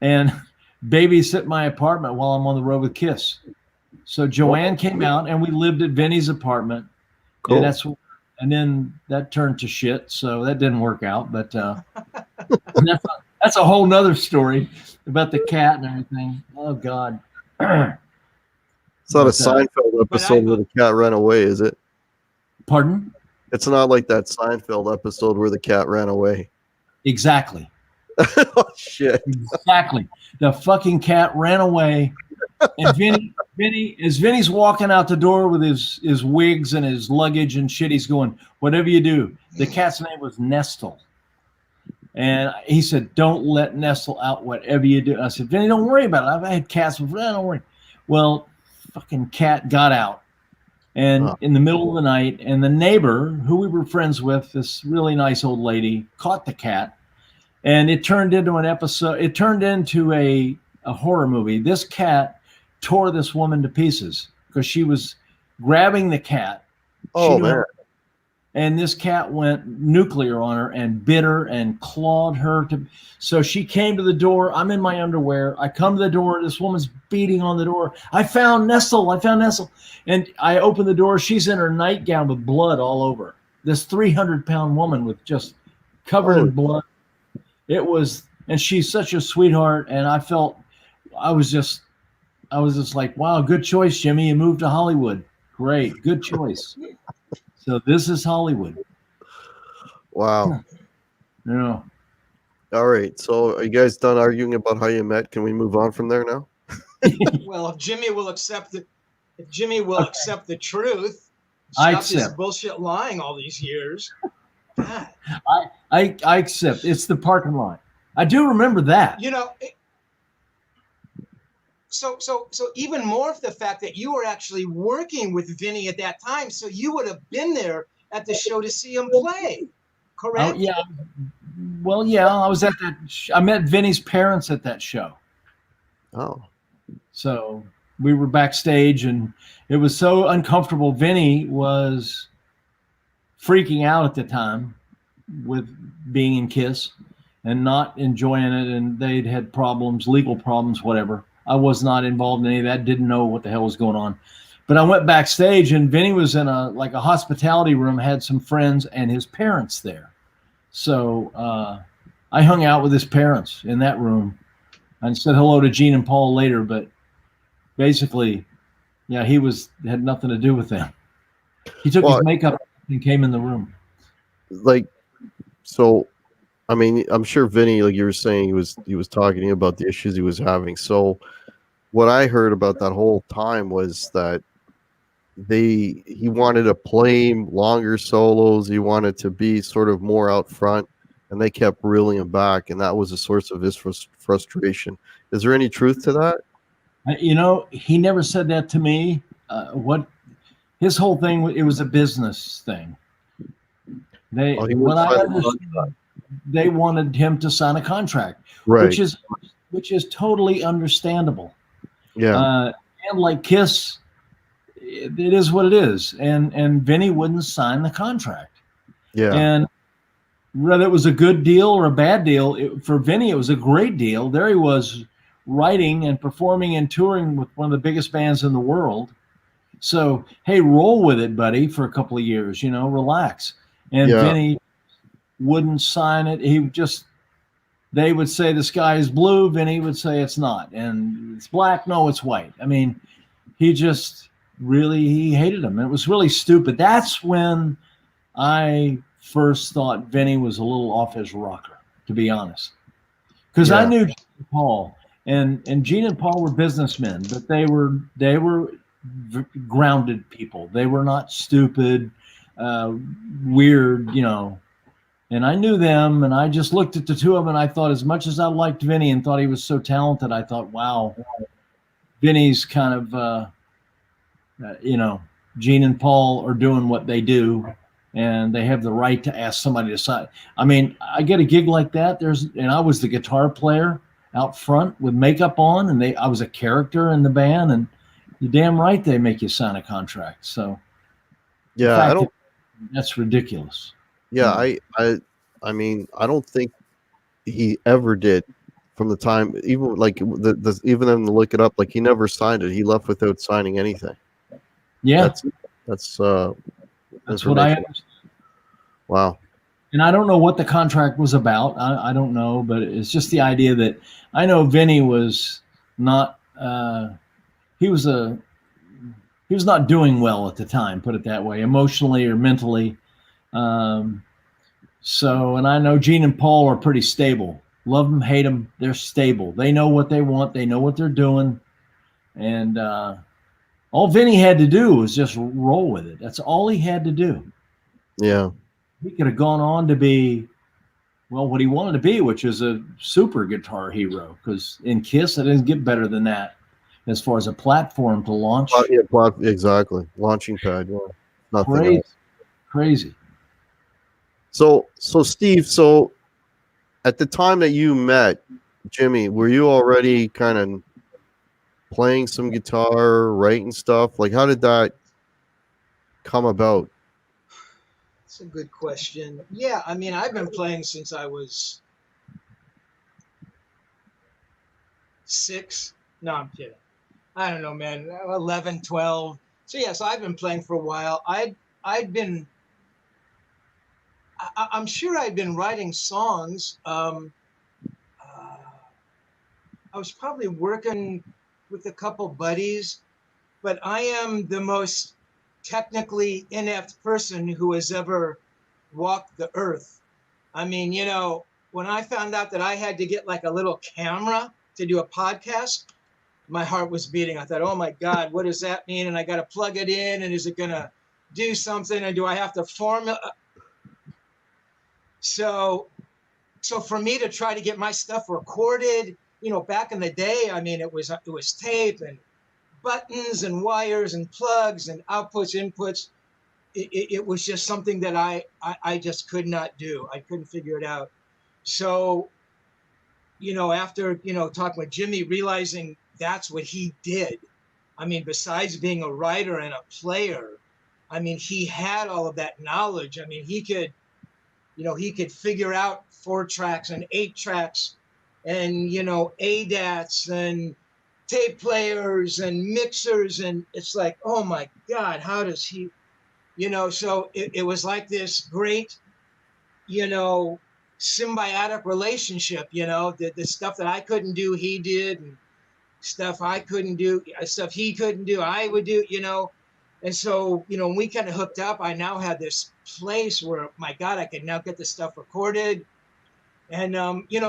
and babysit my apartment while I'm on the road with Kiss. So Joanne came out, and we lived at Vinnie's apartment. Cool. And then that turned to shit, so that didn't work out. But that's a whole nother story about the cat and everything. Oh, God. It's not a Seinfeld episode where the cat ran away, is it? Pardon? It's not like that Seinfeld episode where the cat ran away. Exactly. Oh, shit. Exactly. The fucking cat ran away. And Vinny's walking out the door with his wigs and his luggage and shit, he's going, whatever you do. The cat's name was Nestle. And he said, don't let Nestle out, whatever you do. And I said, Vinny, don't worry about it. I've had cats before. Don't worry. Well, fucking cat got out. And in the middle of the night, and the neighbor, who we were friends with, this really nice old lady, caught the cat. And it turned into an episode. It turned into a horror movie. This cat tore this woman to pieces because she was grabbing the cat. Oh, man. And this cat went nuclear on her and bit her and clawed her. So she came to the door. I'm in my underwear. I come to the door. This woman's beating on the door. I found Nestle. And I open the door. She's in her nightgown with blood all over. This 300-pound woman with just covered in blood. It was, and she's such a sweetheart. And I was just like, wow, good choice, Jimmy. You moved to Hollywood. Great. Good choice. So this is Hollywood. Wow. Yeah. All right. So are you guys done arguing about how you met? Can we move on from there now? Well, if Jimmy will accept it, accept the truth, I stop this accept. bullshit lying all these years. God. I accept. It's the parking lot. I do remember that. You know, so even more of the fact that you were actually working with Vinny at that time, so you would have been there at the show to see him play, correct? Oh, yeah. Well, yeah, I was at that. I met Vinny's parents at that show. Oh. So we were backstage, and it was so uncomfortable. Vinny was freaking out at the time with being in Kiss and not enjoying it, and they'd had problems, legal problems, whatever. I was not involved in any of that. Didn't know what the hell was going on. But I went backstage, and Vinnie was in a hospitality room, had some friends and his parents there. So I hung out with his parents in that room and said hello to Gene and Paul later. But basically, yeah, he had nothing to do with them. He took his makeup and came in the room. Like, so, I mean, I'm sure Vinnie, like you were saying, he was talking about the issues he was having. So what I heard about that whole time was that he wanted to play longer solos. He wanted to be sort of more out front, and they kept reeling him back, and that was a source of his frustration. Is there any truth to that? You know, he never said that to me. What his whole thing, it was a business thing. They wanted him to sign a contract, right? Which is totally understandable. Yeah, and like Kiss, it is what it is, and Vinnie wouldn't sign the contract. Yeah, and whether it was a good deal or a bad deal, for Vinnie it was a great deal. There he was, writing and performing and touring with one of the biggest bands in the world. So hey, roll with it, buddy, for a couple of years. Relax. And Vinnie wouldn't sign it. They would say the sky is blue. Vinnie would say it's not, and it's black. No, it's white. I mean, he hated him. It was really stupid. That's when I first thought Vinnie was a little off his rocker, to be honest, because I knew Gene and Paul, and Gene and Paul were businessmen, but they were grounded people. They were not stupid, weird, And I knew them, and I just looked at the two of them, and I thought, as much as I liked Vinnie and thought he was so talented, I thought, wow, Vinnie's kind of, Gene and Paul are doing what they do, and they have the right to ask somebody to sign. I mean, I get a gig like that. And I was the guitar player out front with makeup on, and I was a character in the band, and you're damn right they make you sign a contract. So, yeah, that's ridiculous. Yeah, I mean, I don't think he ever did from the time, even like even them to look it up, like he never signed it. He left without signing anything. Yeah, that's what I understand. Wow. And I don't know what the contract was about. I don't know, but it's just the idea that I know Vinnie was not. He was not doing well at the time. Put it that way, emotionally or mentally. And I know Gene and Paul are pretty stable. Love them, hate them. They're stable. They know what they want. They know what they're doing. And all Vinnie had to do was just roll with it. That's all he had to do. Yeah. He could have gone on to be, well, what he wanted to be, which is a super guitar hero. Because in Kiss, it doesn't get better than that as far as a platform to launch. Exactly. Launching pad. Yeah. Nothing else. Crazy. So Steve, at the time that you met Jimmy, were you already kind of playing some guitar, writing stuff? Like, how did that come about? That's a good question. Yeah, I mean, I've been playing since I was 6. No, I'm kidding. I don't know, man. 11, 12. So I've been playing for a while. I'm sure I'd been writing songs. I was probably working with a couple buddies, but I am the most technically inept person who has ever walked the earth. I mean, when I found out that I had to get like a little camera to do a podcast, my heart was beating. I thought, oh my God, what does that mean? And I got to plug it in, and is it going to do something? And do I have to form it? So for me to try to get my stuff recorded, back in the day, I mean, it was tape and buttons and wires and plugs and outputs, inputs. It was just something that I just could not do. I couldn't figure it out. So, after, talking with Jimmy, realizing that's what he did. I mean, besides being a writer and a player, I mean, he had all of that knowledge. I mean, he could figure out 4 tracks and 8 tracks and, ADATs and tape players and mixers, and it's like, oh my God, how does he, so it was like this great, symbiotic relationship, the stuff that I couldn't do, he did, and stuff I couldn't do, stuff he couldn't do, I would do, and so, when we kind of hooked up, I now had this place where, my God, I could now get the stuff recorded. And,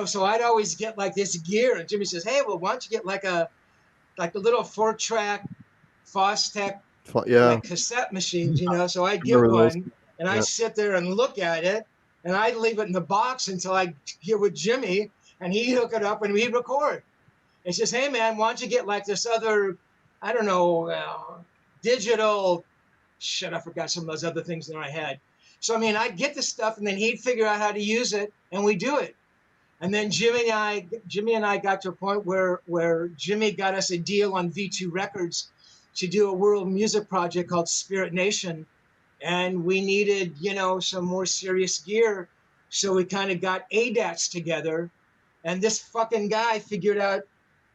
so I'd always get like this gear, and Jimmy says, hey, well, why don't you get like a little 4-track Fostech like cassette machines, so I'd get one, and I sit there and look at it, and I'd leave it in the box until I get with Jimmy, and he'd hook it up and we'd record. And he says, hey, man, why don't you get like this other, I don't know, digital, I forgot some of those other things that I had. So, I mean, I'd get the stuff, and then he'd figure out how to use it, and we do it. And then Jimmy and I got to a point where Jimmy got us a deal on V2 Records to do a world music project called Spirit Nation. And we needed, some more serious gear. So we kind of got ADATs together. And this fucking guy figured out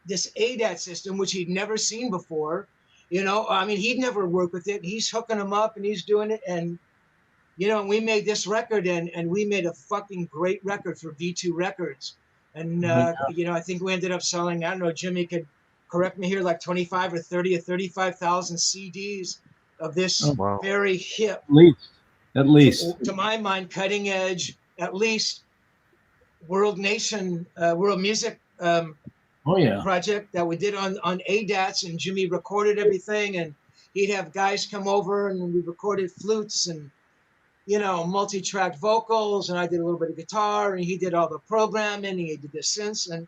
this ADAT system, which he'd never seen before. I mean, he'd never worked with it. He's hooking them up and he's doing it. And, we made this record, and we made a fucking great record for V2 Records. And, I think we ended up selling, I don't know, Jimmy could correct me here, like 25 or 30 or 35,000 CDs of this very hip. At least. To my mind, cutting edge, at least world music project that we did on ADATs, and Jimmy recorded everything, and he'd have guys come over and we recorded flutes and, multi-track vocals, and I did a little bit of guitar, and he did all the programming, and he did the synths, and,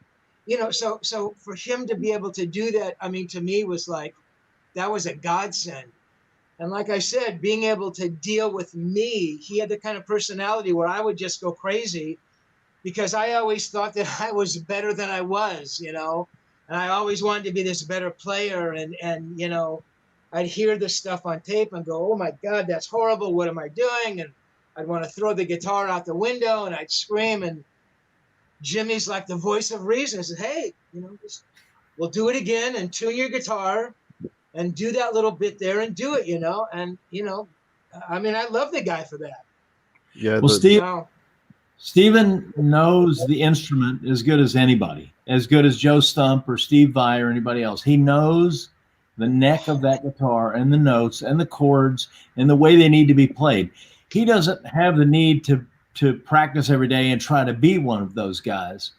so for him to be able to do that, I mean, to me was like, that was a godsend. And like I said, being able to deal with me, he had the kind of personality where I would just go crazy because I always thought that I was better than I was, and I always wanted to be this better player. And I'd hear this stuff on tape and go, oh my God, that's horrible. What am I doing? And I'd want to throw the guitar out the window and I'd scream. And Jimmy's like the voice of reason. He said, hey, we'll do it again and tune your guitar and do that little bit there and do it, and, I mean, I love the guy for that. Yeah. Well, Steven knows the instrument as good as anybody, as good as Joe Stump or Steve Vai or anybody else. He knows the neck of that guitar and the notes and the chords and the way they need to be played. He doesn't have the need to practice every day and try to be one of those guys,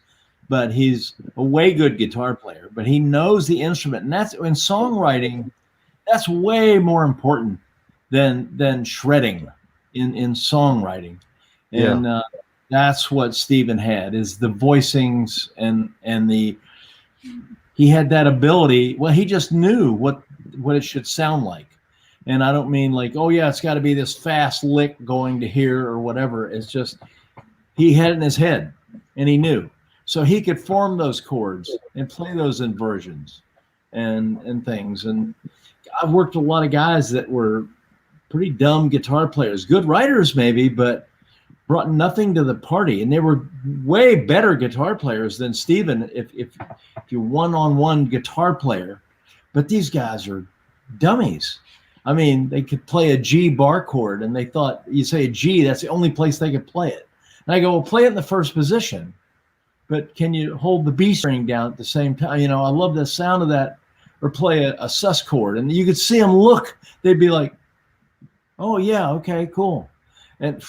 but he's a way good guitar player, but he knows the instrument. And that's in songwriting, that's way more important than shredding in songwriting. And that's what Steven had, is the voicings and he had that ability. Well, he just knew what it should sound like. And I don't mean like, oh yeah, it's got to be this fast lick going to here or whatever. It's just, he had it in his head and he knew. So he could form those chords and play those inversions and things. And I've worked with a lot of guys that were pretty dumb guitar players, good writers maybe, but brought nothing to the party. And they were way better guitar players than Steven if you're one-on-one guitar player. But these guys are dummies. I mean, they could play a G bar chord, and they thought, you say a G, that's the only place they could play it. And I go, well, play it in the first position, but can you hold the B string down at the same time? I love the sound of that. Or play a sus chord, and you could see them look. They'd be like, oh yeah, okay, cool. And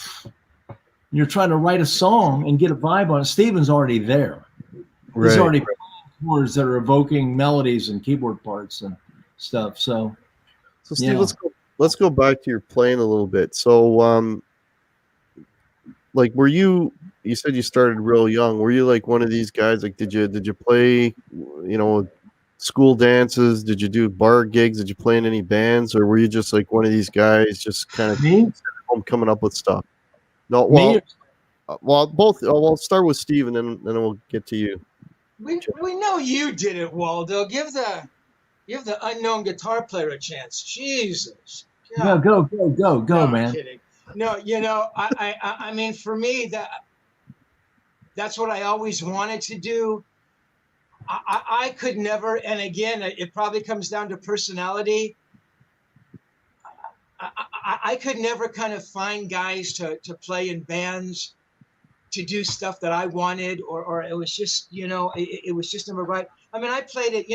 you're trying to write a song and get a vibe on it. Steven's already there. Right. He's already playing chords that are evoking melodies and keyboard parts and stuff. So Steve, let's go back to your playing a little bit. So like, were you said you started real young. Were you like one of these guys? Like, did you play, school dances? Did you do bar gigs? Did you play in any bands, or were you just like one of these guys just kind of home coming up with stuff? No, well, both. We'll start with Steve, and then we'll get to you. We know you did it, Waldo. Give the unknown guitar player a chance. Jesus. Yeah, go, no, man. I'm kidding. No, I mean, for me, that's what I always wanted to do. I could never, and again, it probably comes down to personality. I could never kind of find guys to play in bands, to do stuff that I wanted, or it was just, it was just never right. I mean, I played it,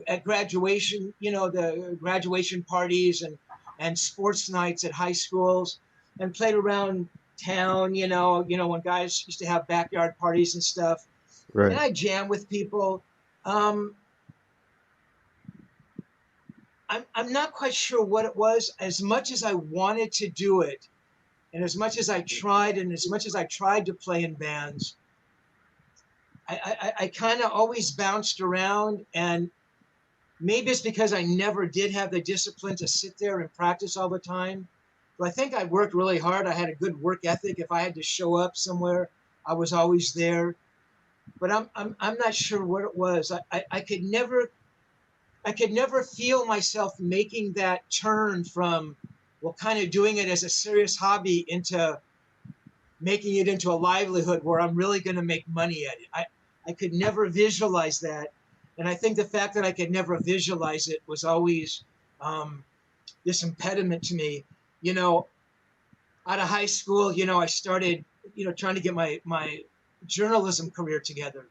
at graduation, the graduation parties and sports nights at high schools, and played around town, when guys used to have backyard parties and stuff. Right. And I jam with people. I'm not quite sure what it was. As much as I wanted to do it, and as much as I tried, to play in bands, I kind of always bounced around, and maybe it's because I never did have the discipline to sit there and practice all the time. But I think I worked really hard. I had a good work ethic. If I had to show up somewhere, I was always there. But I'm not sure what it was. I could never feel myself making that turn from, well, kind of doing it as a serious hobby into making it into a livelihood where I'm really going to make money at it. I could never visualize that. And I think the fact that I could never visualize it was always this impediment to me. Out of high school, I started, trying to get my journalism career together.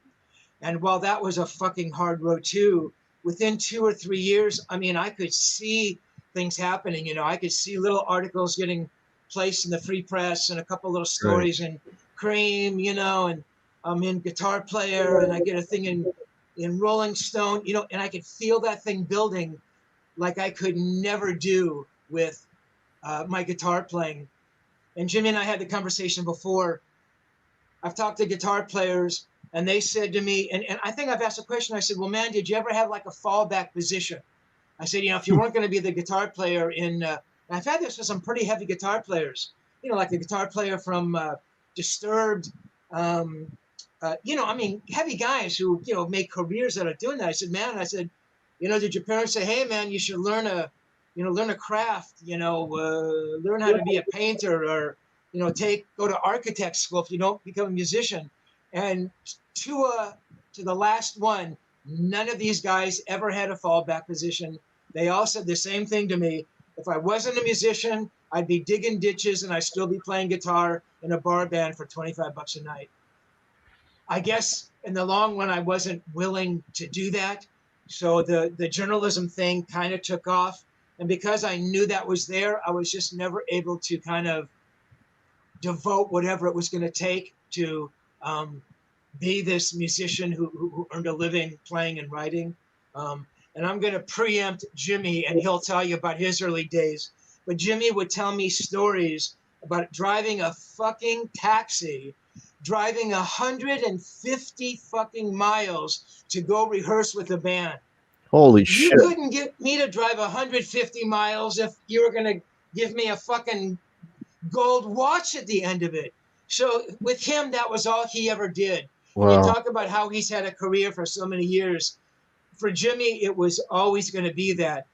And while that was a fucking hard road too, within 2 or 3 years, I mean, I could see things happening. I could see little articles getting placed in the Free Press and a couple little stories in Cream, and I'm in Guitar Player, and I get a thing in Rolling Stone, and I could feel that thing building like I could never do with my guitar playing. And Jimmy and I had the conversation before. I've talked to guitar players, and they said to me, and I think I've asked a question. I said, well, man, did you ever have like a fallback position? I said, if you weren't going to be the guitar player I've had this with some pretty heavy guitar players, like the guitar player from Disturbed, heavy guys who, make careers out of doing that. I said, man, did your parents say, hey, man, you should learn a craft, learn how to be a painter, or, go to architect school if you don't become a musician. And to the last one, none of these guys ever had a fallback position. They all said the same thing to me. If I wasn't a musician, I'd be digging ditches and I'd still be playing guitar in a bar band for $25 a night. I guess in the long run, I wasn't willing to do that. So the journalism thing kind of took off. And because I knew that was there, I was just never able to kind of devote whatever it was going to take to be this musician who earned a living playing and writing. And I'm going to preempt Jimmy, and he'll tell you about his early days. But Jimmy would tell me stories about driving a fucking taxi, driving 150 fucking miles to go rehearse with the band. Holy shit. You couldn't get me to drive 150 miles if you were going to give me a fucking gold watch at the end of it. So with him, that was all he ever did. Wow. You talk about how he's had a career for so many years. For Jimmy, it was always going to be that,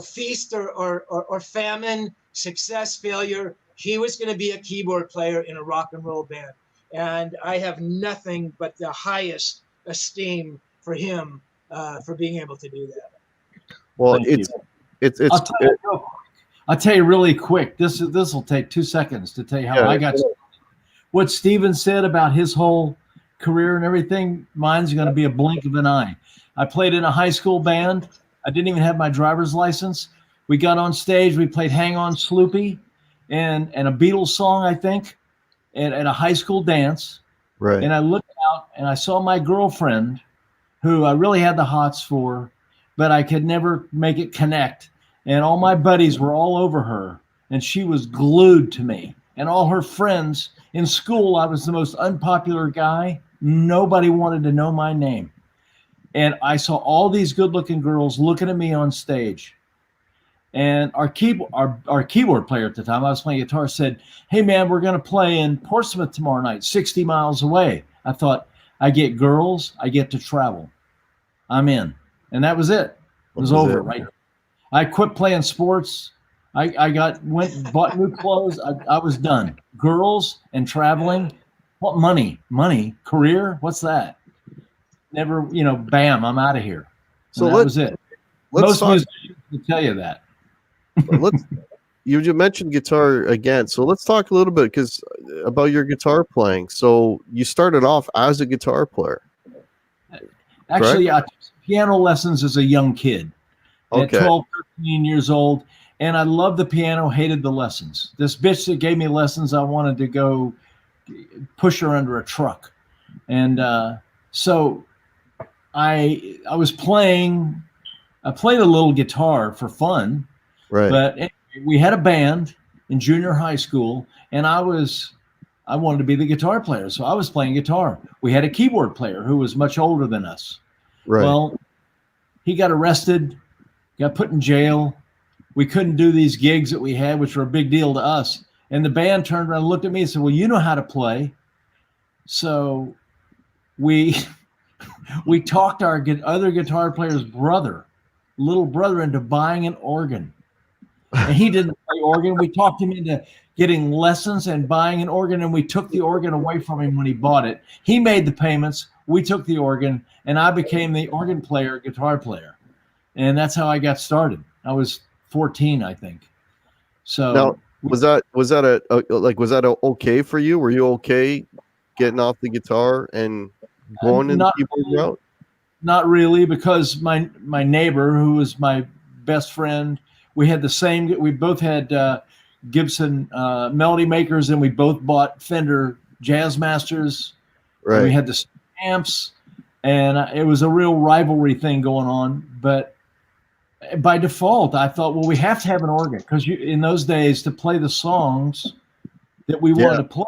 feast or famine, success, failure. He was going to be a keyboard player in a rock and roll band. And I have nothing but the highest esteem for him for being able to do that. Well, Thank it's I'll tell you really quick. This will take 2 seconds to tell you how I got started. What Steven said about his whole career and everything, mine's going to be a blink of an eye. I played in a high school band. I didn't even have my driver's license. We got on stage. We played Hang On Sloopy and a Beatles song, I think, at a high school dance. right. And I looked out and I saw my girlfriend, who I really had the hots for, but I could never make it connect. And all my buddies were all over her, and she was glued to me. And all her friends in school, I was the most unpopular guy. Nobody wanted to know my name. And I saw all these good-looking girls looking at me on stage. And our keyboard player at the time, I was playing guitar, said, hey, man, we're going to play in Portsmouth tomorrow night, 60 miles away. I thought, I get girls, I get to travel. I'm in. And that was it. It was over, right? I quit playing sports. I bought new clothes. I was done. Girls and traveling, What money? Money? Career? What's that? Never, bam, I'm out of here. So And that was it. let's Most talk. musicians will tell you that. Let's. You mentioned guitar again, so let's talk a little bit about your guitar playing. So you started off as a guitar player. Actually, I took piano lessons as a young kid. Okay. At 12, 13 years old. And I loved the piano, hated the lessons. This bitch that gave me lessons, I wanted to go push her under a truck. And so I was playing, I played a little guitar for fun. Right. But anyway, we had a band in junior high school, and I wanted to be the guitar player. So I was playing guitar. We had a keyboard player who was much older than us. Right. Well, he got arrested, got put in jail. We couldn't do these gigs that we had, which were a big deal to us. And the band turned around and looked at me and said, well, you know how to play. So we talked our other guitar player's little brother into buying an organ. And he didn't play organ. We talked him into getting lessons and buying an organ, and we took the organ away from him when he bought it. He made the payments. We took the organ, and I became the organ player, guitar player. And that's how I got started. I was 14, I think. So now, was that okay for you? Were you okay getting off the guitar and going in the keyboard route? Not really, because my neighbor, who was my best friend, we both had Gibson Melody Makers, and we both bought Fender Jazzmasters. Right. We had the amps, and it was a real rivalry thing going on. But by default, I thought, well, we have to have an organ, because in those days, to play the songs that we wanted to play,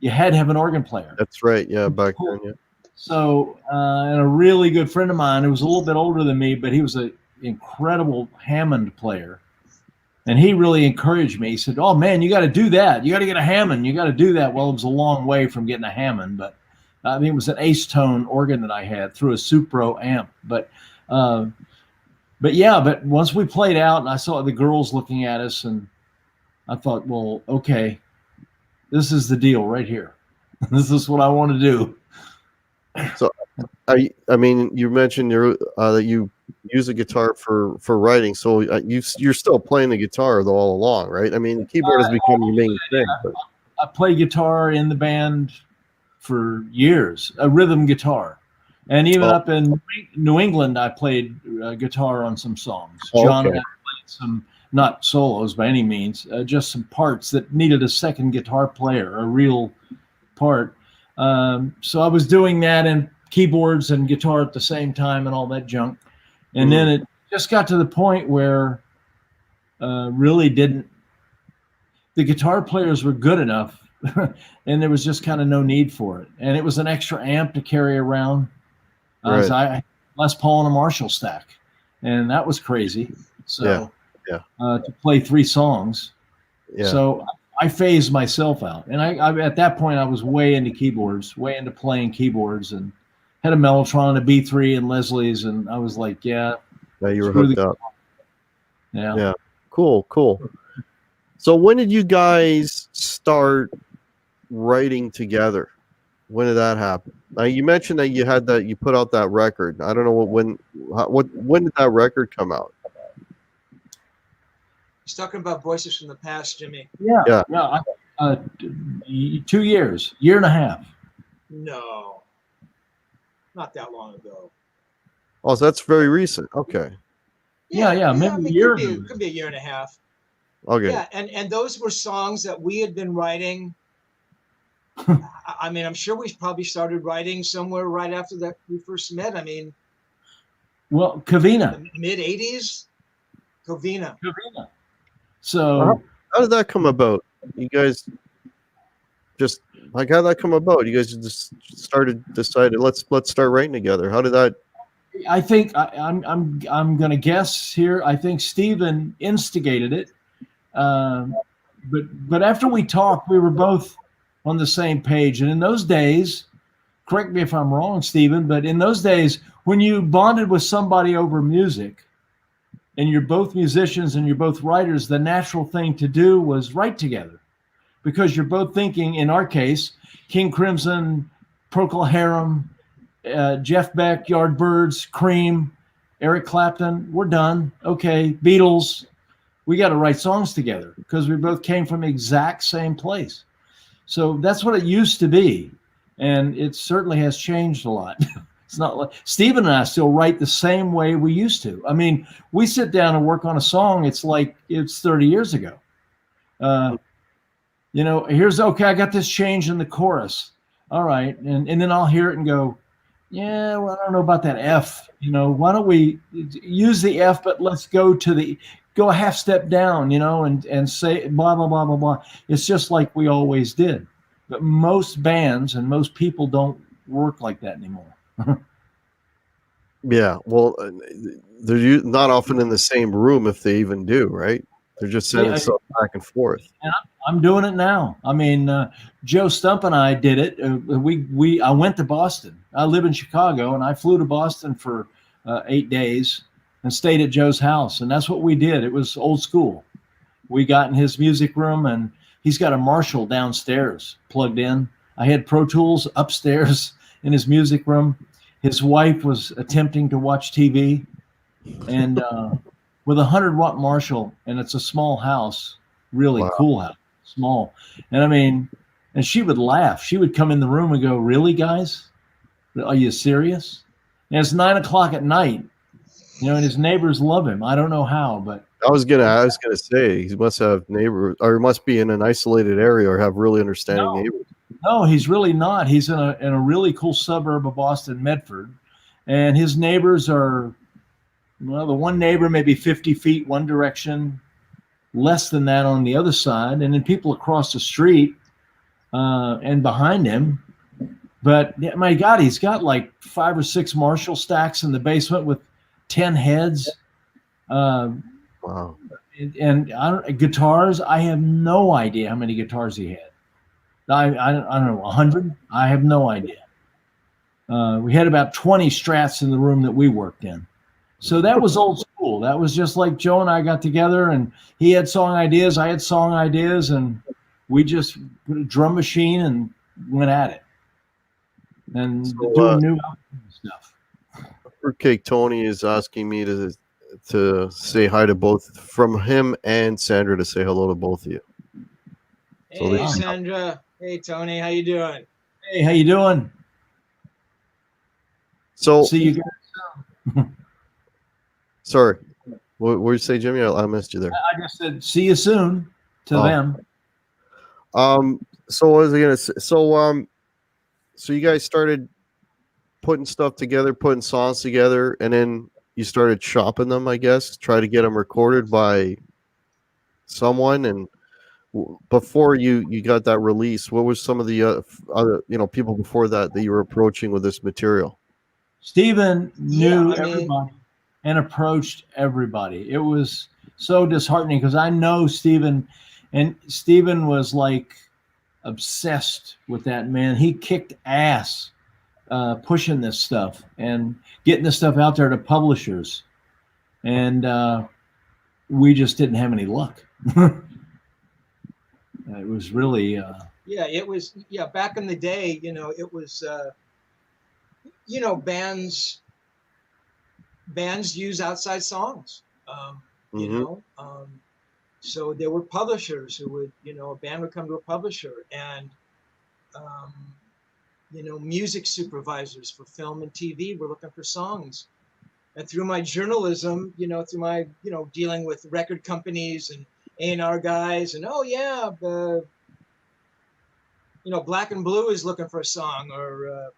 you had to have an organ player. That's right. Yeah, back then. Yeah. So, and a really good friend of mine who was a little bit older than me, but he was an incredible Hammond player. And he really encouraged me. He said, oh, man, you got to do that. You got to get a Hammond. You got to do that. Well, it was a long way from getting a Hammond, but I mean, it was an Ace Tone organ that I had through a Supro amp. But once we played out and I saw the girls looking at us, and I thought, well, okay, this is the deal right here. This is what I want to do. So, I mean, you mentioned that you use a guitar for writing. So you're still playing the guitar all along, right? I mean, the keyboard has become your main thing. But. I played guitar in the band for years, a rhythm guitar. And even up in New England, I played guitar on some songs. John and I played some, not solos by any means, just some parts that needed a second guitar player, a real part. So I was doing that, and keyboards and guitar at the same time and all that junk. And then it just got to the point where the guitar players were good enough and there was just kind of no need for it. And it was an extra amp to carry around. Right. I Les Paul and a Marshall stack, and that was crazy. So to play 3 songs. Yeah. So I phased myself out. And I at that point, I was way into keyboards, way into playing keyboards, and had a Mellotron, a B3, and Leslie's, and I was like, yeah, you were hooked up. Yeah. Cool. So when did you guys start writing together? When did that happen? Now, you mentioned that you put out that record. I don't know when did that record come out? He's talking about Voices from the Past, Jimmy. Yeah. 2 years, year and a half. No, not that long ago. Oh, so that's very recent. Okay. Yeah, maybe a year. Could be a year and a half. Okay. Yeah, and those were songs that we had been writing. I mean, I'm sure we probably started writing somewhere right after that we first met. I mean, well, Covina, mid '80s, Covina. So how did that come about? You guys just how did that come about? You guys just decided let's start writing together. How did that? I think I'm going to guess here. I think Stephen instigated it, but after we talked, we were both on the same page. And in those days, correct me if I'm wrong, Stephen, but in those days, when you bonded with somebody over music, and you're both musicians and you're both writers, the natural thing to do was write together, because you're both thinking, in our case, King Crimson, Procol Harum, Jeff Beck, Yardbirds, Cream, Eric Clapton. We're done. Okay, Beatles. We got to write songs together because we both came from the exact same place. So that's what it used to be. And it certainly has changed a lot. It's not like Stephen and I still write the same way we used to. I mean, we sit down and work on a song. It's like it's 30 years ago. You know, here's, okay, I got this change in the chorus. All right. And then I'll hear it and go, yeah, well, I don't know about that F. You know, why don't we use the F, but let's go a half step down, you know, and say blah, blah, blah, blah, blah. It's just like we always did. But most bands and most people don't work like that anymore. Yeah, well, they're not often in the same room if they even do, right? They're just sending stuff back and forth. And I'm doing it now. I mean, Joe Stump and I did it. I went to Boston. I live in Chicago, and I flew to Boston for 8 days and stayed at Joe's house. And that's what we did. It was old school. We got in his music room, and he's got a Marshall downstairs plugged in. I had Pro Tools upstairs in his music room. His wife was attempting to watch TV, and with a 100-watt Marshall, and it's a small house, really cool house, small. And I mean, and she would laugh. She would come in the room and go, "Really, guys? Are you serious?" And it's 9 o'clock at night, you know, and his neighbors love him. I don't know how, but I was gonna say he must have neighbors, or must be in an isolated area, or have really understanding neighbors. No, he's really not. He's in a really cool suburb of Boston, Medford, and his neighbors are, well, the one neighbor maybe 50 feet one direction, less than that on the other side, and then people across the street and behind him. But my God, he's got like 5 or 6 Marshall stacks in the basement with 10 heads. Wow. And guitars, I have no idea how many guitars he had. I don't know, 100? I have no idea. We had about 20 Strats in the room that we worked in. So that was old school. That was just like Joe and I got together, and he had song ideas, I had song ideas, and we just put a drum machine and went at it. And doing new stuff. Fruitcake Tony is asking me to say hi to both, from him and Sandra, to say hello to both of you. Hey, Sandra. Hey, Tony. How you doing? Hey, how you doing? So, see you guys. Sorry, what did you say, Jimmy? I missed you there. I just said see you soon to them. So what was I gonna say? So you guys started putting stuff together, putting songs together, and then you started shopping them, I guess, try to get them recorded by someone. And before you got that release, what was some of the other people before that you were approaching with this material? Stephen knew everybody and approached everybody. It was so disheartening because I know Stephen, and Stephen was like obsessed with that man. He kicked ass pushing this stuff and getting this stuff out there to publishers, and we just didn't have any luck. It was really it was back in the day, it was bands use outside songs, so there were publishers who would, a band would come to a publisher, and music supervisors for film and TV were looking for songs. And through my journalism, through my, dealing with record companies and A&R guys, and Black and Blue is looking for a song, or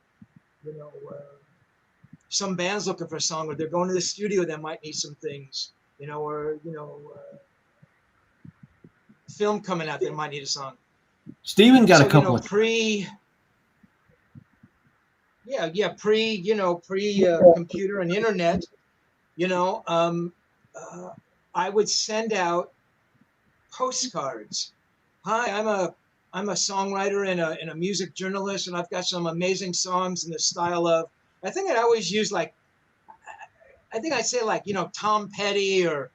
some band's looking for a song, or they're going to the studio that might need some things, film coming out that might need a song. Stephen got a couple of pre computer and internet, I would send out postcards. Hi, I'm a songwriter and a music journalist, and I've got some amazing songs in the style of, I think I'd say Tom Petty, or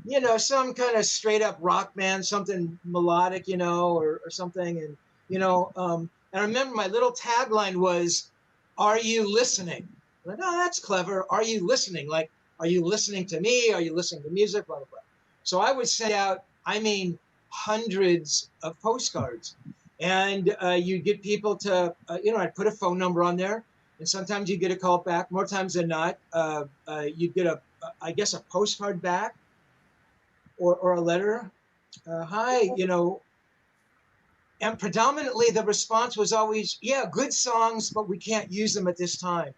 you know, some kind of straight up rock band, something melodic, you know, or something. And, you know, and I remember my little tagline was, "Are you listening?" I'm like, oh, that's clever. Are you listening? Like, are you listening to me? Are you listening to music? Blah, blah, blah. So I would send out, I mean, hundreds of postcards. And you'd get people to, you know, I'd put a phone number on there. And sometimes you get a call back. More times than not, you'd get I guess, a postcard back or a letter. Hi, you know, and predominantly the response was always, yeah, good songs, but we can't use them at this time.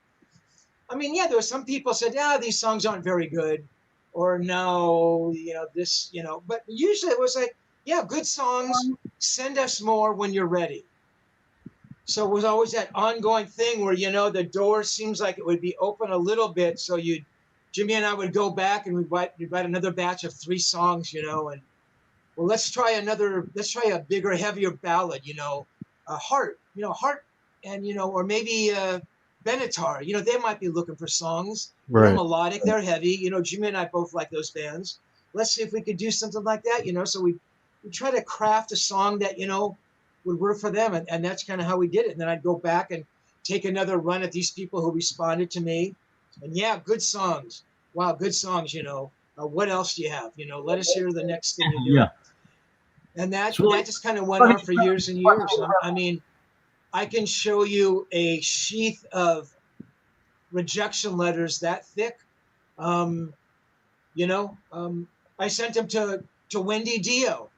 I mean, yeah, there were some people said, yeah, these songs aren't very good, or no, you know, this, you know, but usually it was like, yeah, good songs, send us more when you're ready. So it was always that ongoing thing where, you know, the door seems like it would be open a little bit. So Jimmy and I would go back and we'd write another batch of 3 songs, you know, and well, let's try a bigger, heavier ballad, you know, Heart, you know, Heart, and, you know, or maybe Benatar, you know, they might be looking for songs, you know, Right. melodic, they're heavy, you know, Jimmy and I both like those bands. Let's see if we could do something like that, you know, so we try to craft a song that, you know, would work for them. And that's kind of how we did it. And then I'd go back and take another run at these people who responded to me. And yeah, good songs. Wow, good songs, you know. What else do you have? You know, let us hear the next thing you do. Yeah. And that It's really just kind of went on for years and years. I mean, I can show you a sheath of rejection letters that thick. You know, I sent them to Wendy Dio,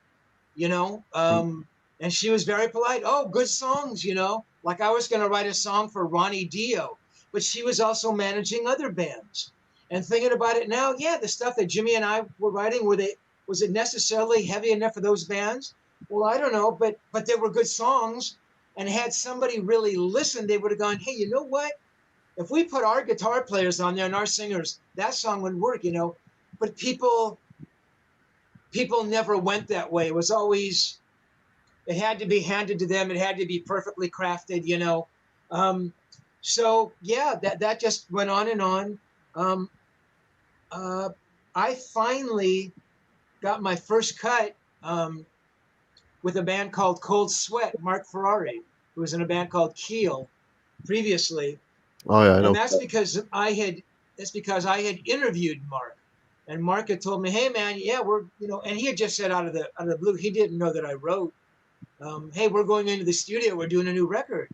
you know, and she was very polite. Oh, good songs, you know, like I was going to write a song for Ronnie Dio, but she was also managing other bands. And thinking about it now, yeah, the stuff that Jimmy and I were writing, was it necessarily heavy enough for those bands? Well, I don't know, but they were good songs. And had somebody really listened, they would have gone, hey, you know what? If we put our guitar players on there and our singers, that song would work, you know. But people never went that way. It was always, it had to be handed to them. It had to be perfectly crafted, you know. So yeah, that just went on and on. I finally got my first cut with a band called Cold Sweat, Mark Ferrari, who was in a band called Keel previously. Oh yeah, I know. And that's because I had interviewed Mark. And Mark had told me, hey man, yeah, we're, you know, and he had just said out of the blue, he didn't know that I wrote, hey, we're going into the studio, we're doing a new record.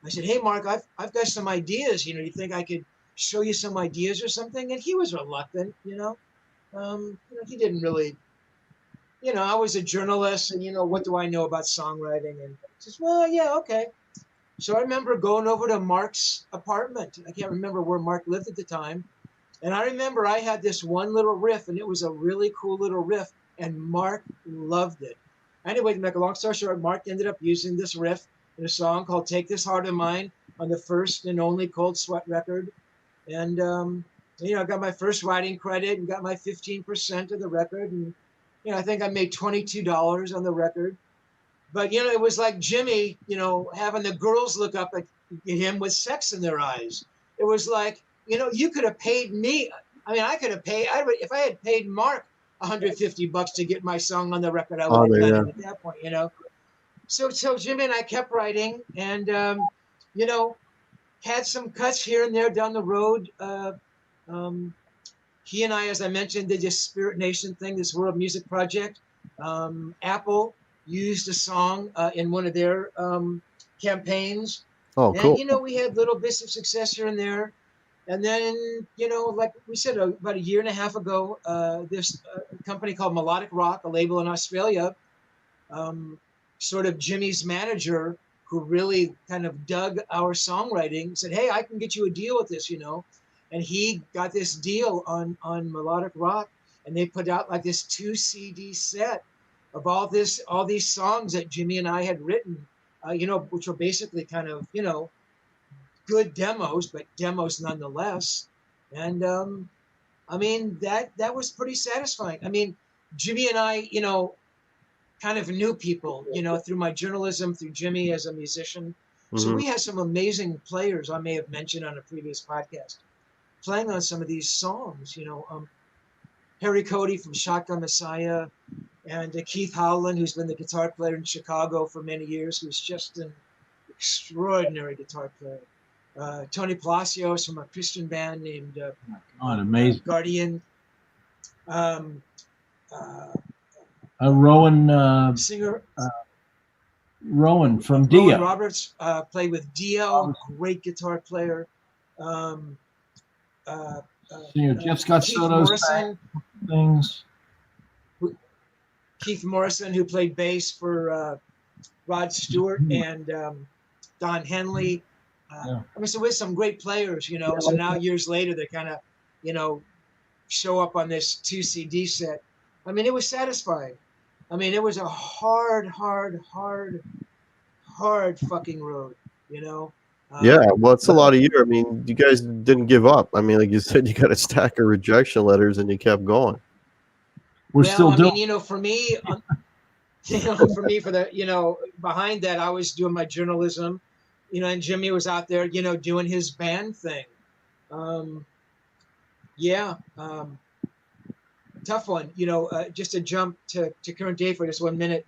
I said, hey Mark, I've got some ideas, you know, you think I could show you some ideas or something? And he was reluctant, you know. He didn't really, you know, I was a journalist and, you know, what do I know about songwriting? And he says, well, yeah, okay. So I remember going over to Mark's apartment. I can't remember where Mark lived at the time. And I remember I had this one little riff, and it was a really cool little riff, and Mark loved it. Anyway, to make a long story short, Mark ended up using this riff in a song called Take This Heart of Mine on the first and only Cold Sweat record. And, you know, I got my first writing credit and got my 15% of the record. And, you know, I think I made $22 on the record. But, you know, it was like Jimmy, you know, having the girls look up at him with sex in their eyes. It was like, you know, you could have paid me. I mean, I could have paid, if I had paid Mark $150 to get my song on the record, I would have done it at that point, you know. So Jimmy and I kept writing and, you know, had some cuts here and there down the road. He and I, as I mentioned, did this Spirit Nation thing, this world music project. Apple used a song in one of their campaigns. Oh, cool. And, you know, we had little bits of success here and there. And then, you know, like we said, about a year and a half ago, this company called Melodic Rock, a label in Australia, sort of Jimmy's manager, who really kind of dug our songwriting, said, hey, I can get you a deal with this, you know. And he got this deal on Melodic Rock, and they put out like this 2 CD set of all these songs that Jimmy and I had written, you know, which were basically kind of, you know, good demos, but demos nonetheless. And I mean, that was pretty satisfying. I mean, Jimmy and I, you know, kind of knew people, you know, through my journalism, through Jimmy as a musician. So we had some amazing players I may have mentioned on a previous podcast playing on some of these songs, you know. Harry Cody from Shotgun Messiah, and Keith Howland, who's been the guitar player in Chicago for many years, who's just an extraordinary guitar player. Tony Palacios from a Christian band named amazing. Guardian. Rowan Singer Rowan from Rowan Dia. Roberts played with DL, great guitar player. Singer Jeff Scott Keith Soto's Morrison, things. Keith Morrison, who played bass for Rod Stewart and Don Henley. I mean, so with some great players, you know. So now years later, they kind of, you know, show up on this 2 CD set. I mean, it was satisfying. I mean, it was a hard fucking road, you know. Yeah, well, it's a lot of years. I mean, you guys didn't give up. I mean, like you said, you got a stack of rejection letters and you kept going. We're still doing. I mean, you know, for me, behind that, I was doing my journalism, you know, and Jimmy was out there, you know, doing his band thing. Tough one, you know, just to jump to current day for just 1 minute.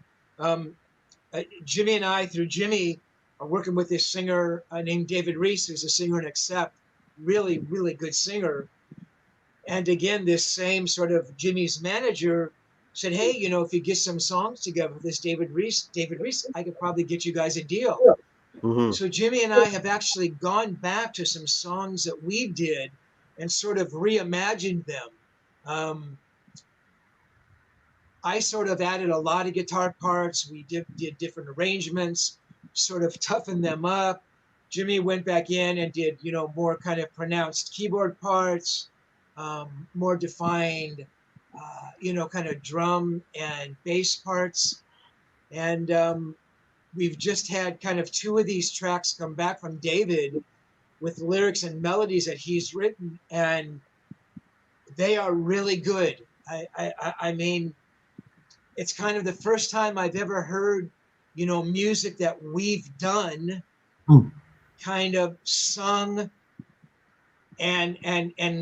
Jimmy and I, through Jimmy, are working with this singer named David Reese, who's a singer in Accept, really, really good singer. And again, this same sort of Jimmy's manager said, hey, you know, if you get some songs together with this David Reese, I could probably get you guys a deal. Mm-hmm. So Jimmy and I have actually gone back to some songs that we did and sort of reimagined them. I sort of added a lot of guitar parts. We did different arrangements, sort of toughened them up. Jimmy went back in and did, you know, more kind of pronounced keyboard parts, more defined, you know, kind of drum and bass parts. And we've just had kind of 2 of these tracks come back from David with lyrics and melodies that he's written, and they are really good. I mean, it's kind of the first time I've ever heard, you know, music that we've done kind of sung and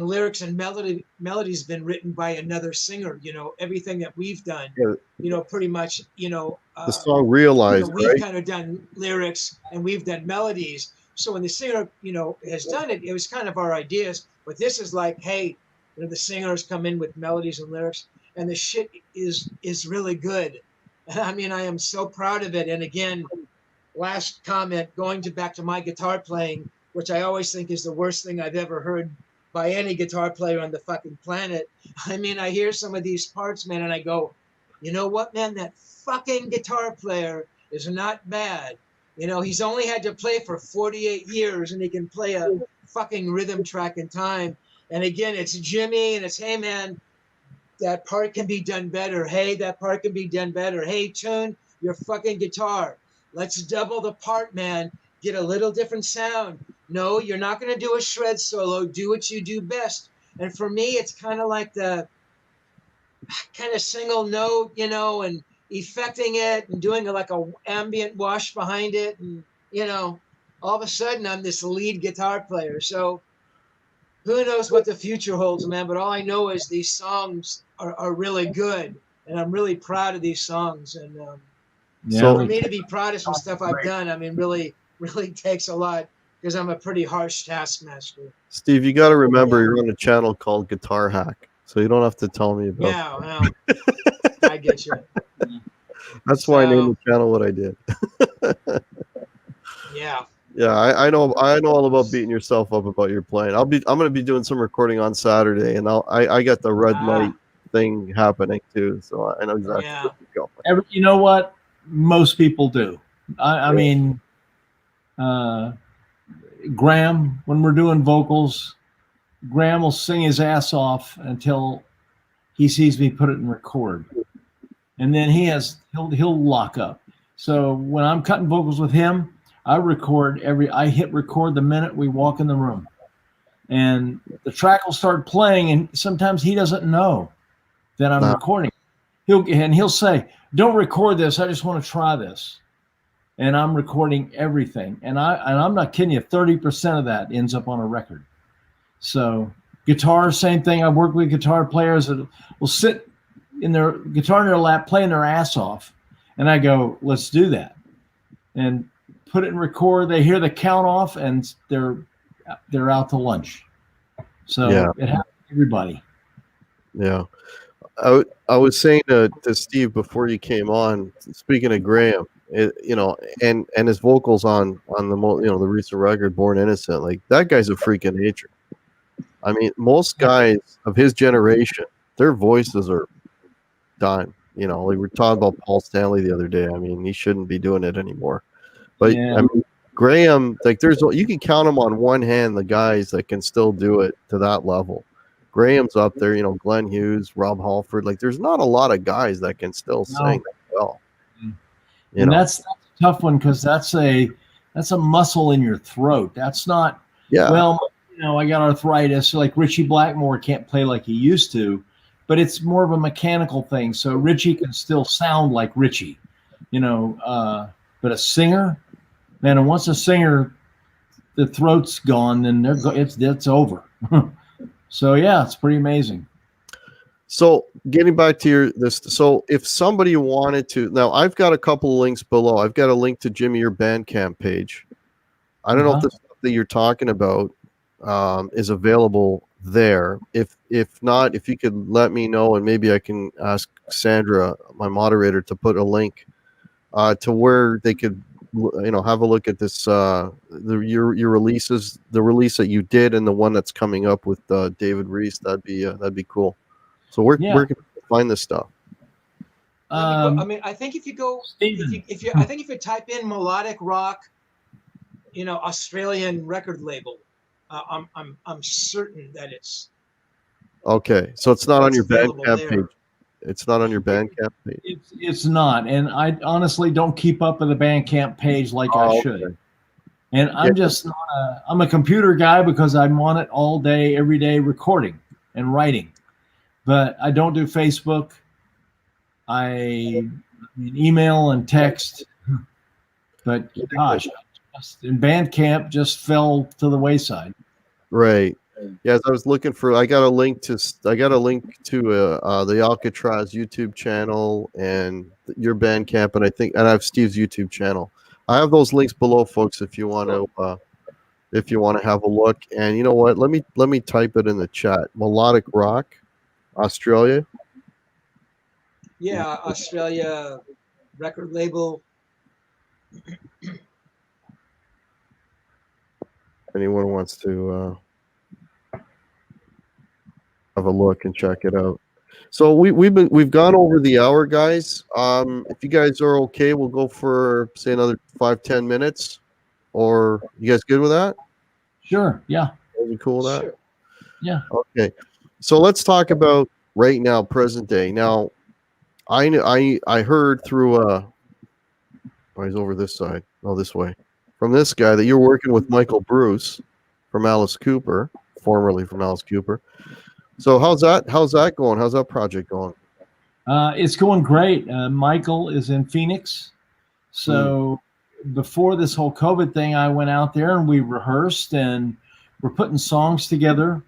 lyrics and melodies been written by another singer. You know, everything that we've done, you know, pretty much, you know, the song Realize, you know, we've right? kind of done lyrics and we've done melodies. So when the singer, you know, has done it, it was kind of our ideas. But this is like, hey, you know, the singers come in with melodies and lyrics, and the shit is really good. And I mean, I am so proud of it. And again, last comment, back to my guitar playing, which I always think is the worst thing I've ever heard by any guitar player on the fucking planet. I mean, I hear some of these parts, man, and I go, you know what, man, that fucking guitar player is not bad. You know, he's only had to play for 48 years and he can play a fucking rhythm track in time. And again, it's Jimmy and it's, hey, man, that part can be done better. Hey, that part can be done better. Hey, tune your fucking guitar. Let's double the part, man. Get a little different sound. No, you're not going to do a shred solo. Do what you do best. And for me, it's kind of like the kind of single note, you know, and effecting it and doing like a ambient wash behind it. And, you know, all of a sudden I'm this lead guitar player. So who knows what the future holds, man. But all I know is these songs are really good. And I'm really proud of these songs. And So for me to be proud of some stuff I've done, I mean, really takes a lot because I'm a pretty harsh taskmaster. Steve, you got to remember you're on a channel called Guitar Hack, so you don't have to tell me about. Yeah, well, I get you. That's why I named the channel what I did. Yeah. Yeah, I know all about beating yourself up about your playing. I'm going to be doing some recording on Saturday, and I got the red light thing happening too, so I know exactly where to go. You know what? Most people do. I mean, Graham, when we're doing vocals, Graham will sing his ass off until he sees me put it in record, and then he'll lock up. So when I'm cutting vocals with him, I hit record the minute we walk in the room, and the track will start playing, and sometimes he doesn't know that I'm recording. He'll say, "Don't record this. I just want to try this." And I'm recording everything. And I'm not kidding you, 30% of that ends up on a record. So Guitar, same thing. I work with guitar players that will sit in their guitar in their lap, playing their ass off. And I go, let's do that. And put it in record. They hear the count off and they're out to lunch. So it happens to everybody. Yeah. I was saying to Steve before you came on, speaking of Graham, and his vocals on the recent record, Born Innocent, like that guy's a freak of nature. I mean, most guys of his generation, their voices are dime. Like we were talking about Paul Stanley the other day. I mean, he shouldn't be doing it anymore. But I mean, Graham, like you can count him on one hand, the guys that can still do it to that level. Graham's up there, Glenn Hughes, Rob Halford. Like, there's not a lot of guys that can still sing that well. And that's a tough one because that's a muscle in your throat. That's not. Yeah. Well, I got arthritis. Like Richie Blackmore can't play like he used to, but it's more of a mechanical thing. So Richie can still sound like Richie, but a singer, man. And once a singer, the throat's gone, then it's over. So yeah, it's pretty amazing. So getting back to so if somebody wanted to, now I've got a couple of links below. I've got a link to Jimmy, your Bandcamp page. I don't know if the stuff that you're talking about is available there. If not, if you could let me know, and maybe I can ask Sandra, my moderator, to put a link to where they could have a look at this your releases, the release that you did and the one that's coming up with David Reese. That'd be cool. So where can you find this stuff? I think if you go, if you type in melodic rock, Australian record label, I'm certain that it's okay. So it's not on your Bandcamp page. It's not on your Bandcamp page. It's not, and I honestly don't keep up with the Bandcamp page like I should. Okay. And I'm just not I'm a computer guy because I'm on it all day, every day, recording and writing. But I don't do Facebook. I email and text. But gosh, in Bandcamp just fell to the wayside. Right. Yeah, as I was looking for, I got a link to the Alcatrazz YouTube channel and your Bandcamp, and I have Steve's YouTube channel. I have those links below, folks, if you want to have a look. And you know what? Let me type it in the chat. Melodic rock, Australia. Yeah, Australia record label. Anyone wants to have a look and check it out. So we've gone over the hour, guys. If you guys are okay, we'll go for say another 5-10 minutes. Or you guys good with that? Sure. Yeah. Are you cool with that? Sure. Yeah. Okay. So let's talk about right now, present day. Now, I heard through he's over this side. Oh, this way. From this guy that you're working with Michael Bruce from Alice Cooper, formerly from Alice Cooper. So how's that going? How's that project going? It's going great. Michael is in Phoenix. So before this whole COVID thing, I went out there and we rehearsed and we're putting songs together.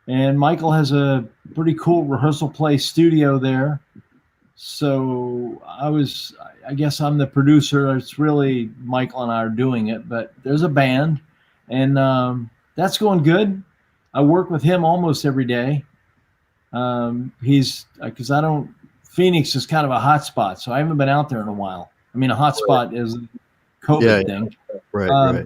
And Michael has a pretty cool rehearsal place studio there. So I guess I'm the producer. It's really Michael and I are doing it, but there's a band and that's going good. I work with him almost every day. Phoenix is kind of a hot spot, so I haven't been out there in a while. I mean, a hot spot is a COVID thing. Right.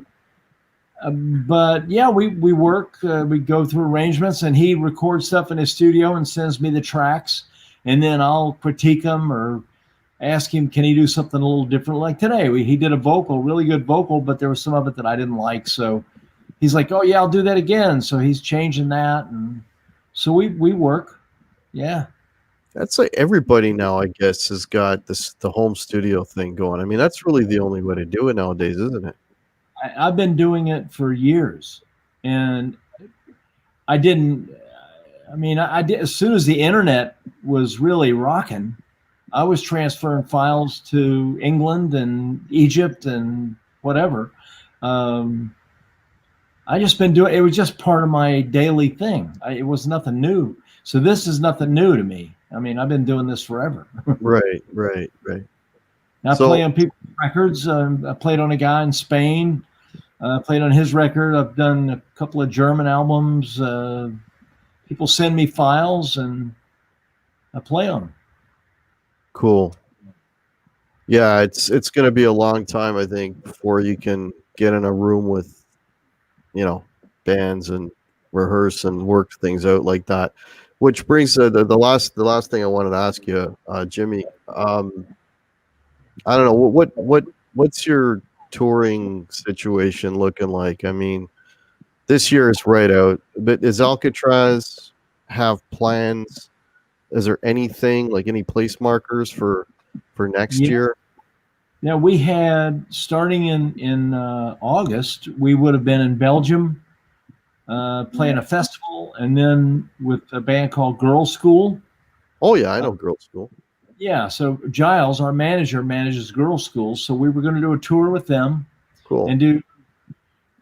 But yeah, we work, we go through arrangements and he records stuff in his studio and sends me the tracks. And then I'll critique him or ask him, can he do something a little different? Like today, he did a really good vocal, but there was some of it that I didn't like. So he's like, oh yeah, I'll do that again. So he's changing that. And so we work. Yeah. That's like everybody now, I guess, has got the home studio thing going. I mean, that's really the only way to do it nowadays, isn't it? I've been doing it for years. And I did as soon as the internet was really rocking, I was transferring files to England and Egypt and whatever. I just been doing it. Was just part of my daily thing. It was nothing new. So this is nothing new to me. I mean, I've been doing this forever. Right. I So- play on people's records. I played on a guy in Spain. Played on his record. I've done a couple of German albums. People send me files and I play on them. Cool. Yeah, it's going to be a long time, I think, before you can get in a room with, bands and rehearse and work things out like that. Which brings the last thing I wanted to ask you, Jimmy. I don't know what's your touring situation looking like? I mean, this year is right out, but does Alcatraz have plans? Is there anything like any place markers for next year? Now we had starting in August, we would have been in Belgium playing a festival, and then with a band called Girls School. Oh yeah, I know Girls School. Yeah, so Giles, our manager, manages Girls School, so we were going to do a tour with them. Cool. And do,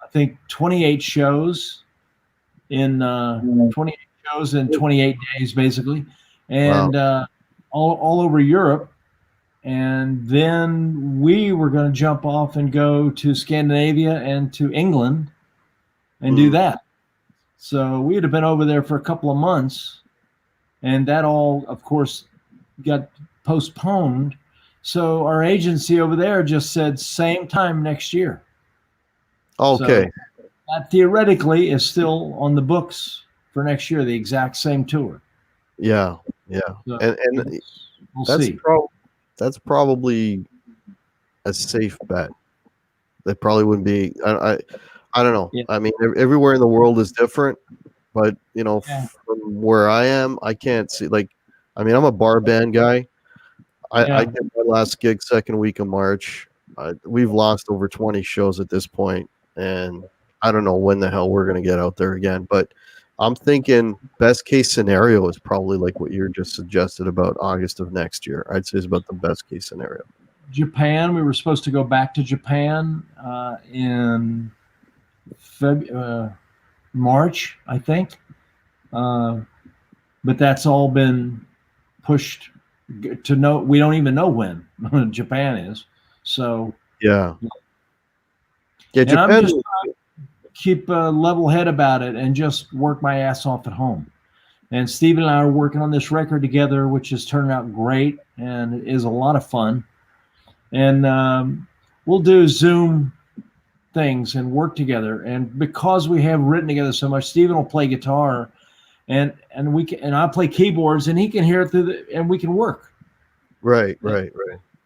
I think, 28 shows in 28 shows in 28 days, basically, and all over Europe. And then we were going to jump off and go to Scandinavia and to England and do that. So we would have been over there for a couple of months, and that all, of course, got postponed. So our agency over there just said same time next year. Okay. So that theoretically is still on the books for next year, the exact same tour. Yeah. So And we'll that's see. That's probably a safe bet. That probably wouldn't be. I don't know. Yeah. I mean, everywhere in the world is different, but Yeah. from where I am, I can't see. Like, I mean, I'm a bar band guy. I did my last gig second week of March. We've lost over 20 shows at this point, and I don't know when the hell we're gonna get out there again. But I'm thinking best case scenario is probably like what you just suggested about August of next year. I'd say is about the best case scenario. Japan, we were supposed to go back to Japan in March, I think. But that's all been pushed to no, we don't even know when Japan is. So Yeah, and Japan. I'm just trying to keep a level head about it and just work my ass off at home. And Steve and I are working on this record together, which is turning out great and it is a lot of fun. And we'll do Zoom things and work together. And because we have written together so much, Steven will play guitar, and I play keyboards, and he can hear it and we can work. Right.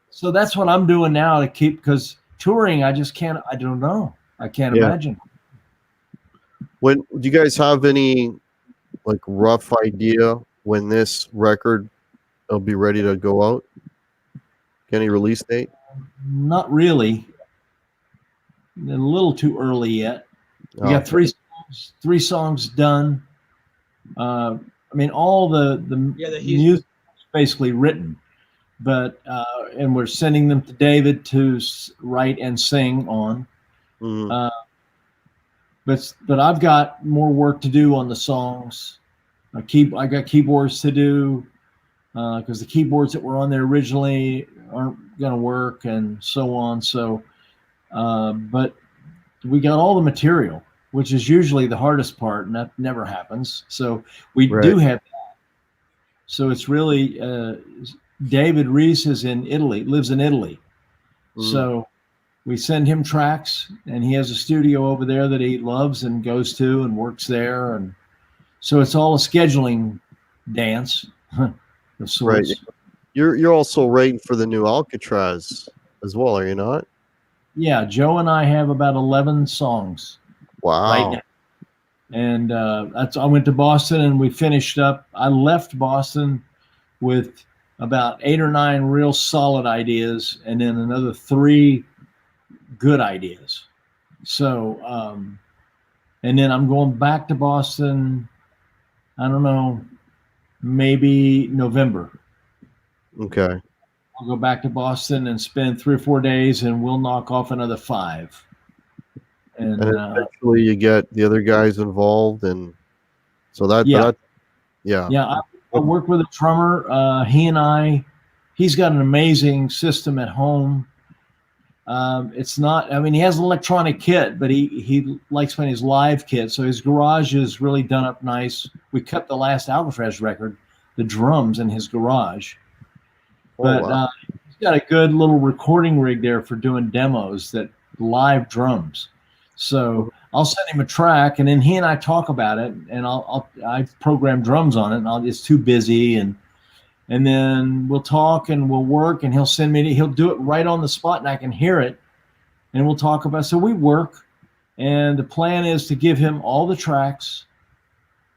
So that's what I'm doing now to keep, because touring, I just can't. I don't know. I can't imagine. Do you guys have any like rough idea when this record will be ready to go out? Any release date? Not really. A little too early yet. We got three songs done. I mean, all the music is basically written, but and we're sending them to David to write and sing on. Mm-hmm. But I've got more work to do on the songs. I got keyboards to do because the keyboards that were on there originally aren't going to work and so on. So, but we got all the material, which is usually the hardest part, and that never happens. So we do have that. So it's really David Reese is in Italy, lives in Italy. So we send him tracks, and he has a studio over there that he loves and goes to and works there. And so it's all a scheduling dance of sorts. Right. You're also writing for the new Alcatraz as well, are you not? Yeah, Joe and I have about 11 songs. Wow. Right now. And I went to Boston and we finished up. I left Boston with about 8 or 9 real solid ideas and then another 3 good ideas. So, and then I'm going back to Boston, I don't know, maybe November. Okay. I'll go back to Boston and spend 3 or 4 days and we'll knock off another 5. And And eventually you get the other guys involved, and so that Yeah. yeah. I work with a drummer. He's got an amazing system at home. It's not, I mean, he has an electronic kit, but he likes playing his live kit. So his garage is really done up nice. We cut the last Alcatraz record, the drums in his garage. But wow. he's got a good little recording rig there for doing demos, that live drums. So I'll send him a track, and then he and I talk about it, and I program drums on it, and it's too busy, and then we'll talk and we'll work, and he'll do it right on the spot, and I can hear it, and we'll talk about it. So we work, and the plan is to give him all the tracks,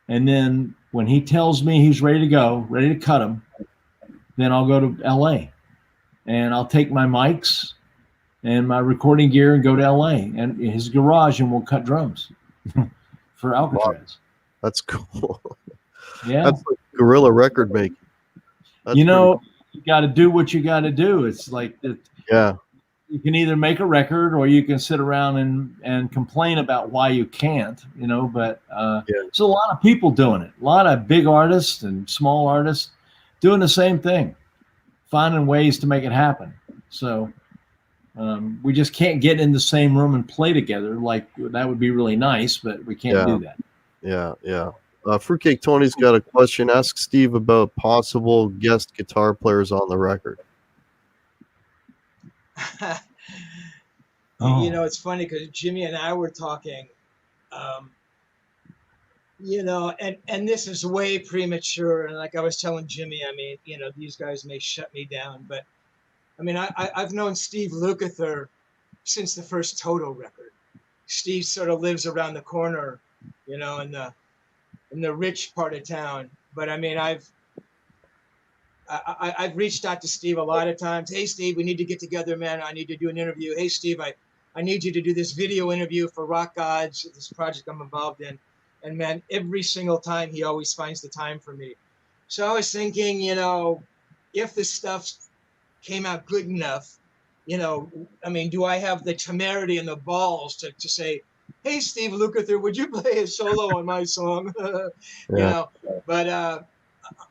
and then when he tells me he's ready to go, ready to cut them, then I'll go to LA, and I'll take my mics and my recording gear and go to LA and his garage, and we'll cut drums for Alcatraz. Wow. That's cool. Yeah. That's like guerrilla record making. That's You got to do what you got to do. It's like yeah. you can either make a record or you can sit around and complain about why you can't, but there's a lot of people doing it. A lot of big artists and small artists doing the same thing, finding ways to make it happen. So we just can't get in the same room and play together. Like, that would be really nice, but we can't do that. Yeah. Fruitcake Tony's got a question. Ask Steve about possible guest guitar players on the record. It's funny because Jimmy and I were talking, and this is way premature. And like I was telling Jimmy, I mean, these guys may shut me down, but I mean, I've known Steve Lukather since the first Toto record. Steve sort of lives around the corner, in the rich part of town. But I mean, I've reached out to Steve a lot of times. Hey, Steve, we need to get together, man. I need to do an interview. Hey, Steve, I need you to do this video interview for Rock Gods, this project I'm involved in. And man, every single time he always finds the time for me. So I was thinking, if this stuff came out good enough, I mean, do I have the temerity and the balls to say, hey, Steve Lukather, would you play a solo on my song? But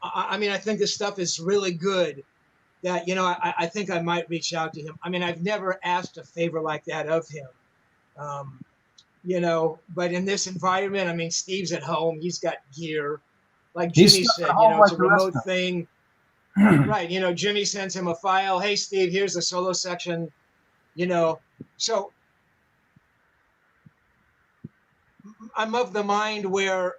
I mean, I think this stuff is really good that, I think I might reach out to him. I mean, I've never asked a favor like that of him, but in this environment, I mean, Steve's at home, he's got gear. Like Jimmy said, it's a remote thing. Right. Jimmy sends him a file. Hey, Steve, here's the solo section, so I'm of the mind where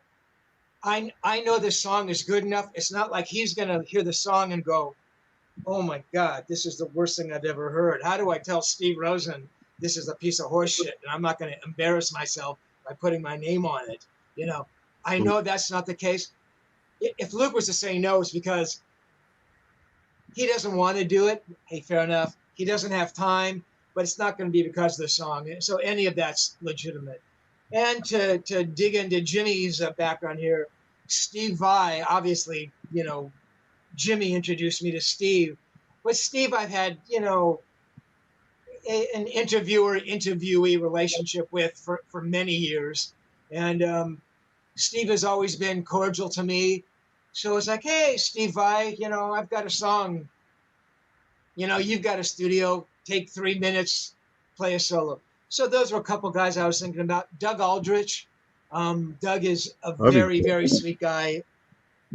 I know this song is good enough. It's not like he's going to hear the song and go, oh my God, this is the worst thing I've ever heard. How do I tell Steve Rosen this is a piece of horse shit and I'm not going to embarrass myself by putting my name on it? I know that's not the case. If Luke was to say no, it's because he doesn't want to do it. Hey, fair enough. He doesn't have time, but it's not going to be because of the song. So any of that's legitimate. And to dig into Jimmy's background here, Steve Vai, obviously, Jimmy introduced me to Steve. But Steve, I've had, an interviewee relationship with for many years. And Steve has always been cordial to me. So it's like, hey, Steve Vai, I've got a song. You've got a studio, take 3 minutes, play a solo. So those were a couple guys I was thinking about. Doug Aldrich. Doug is a very, very sweet guy,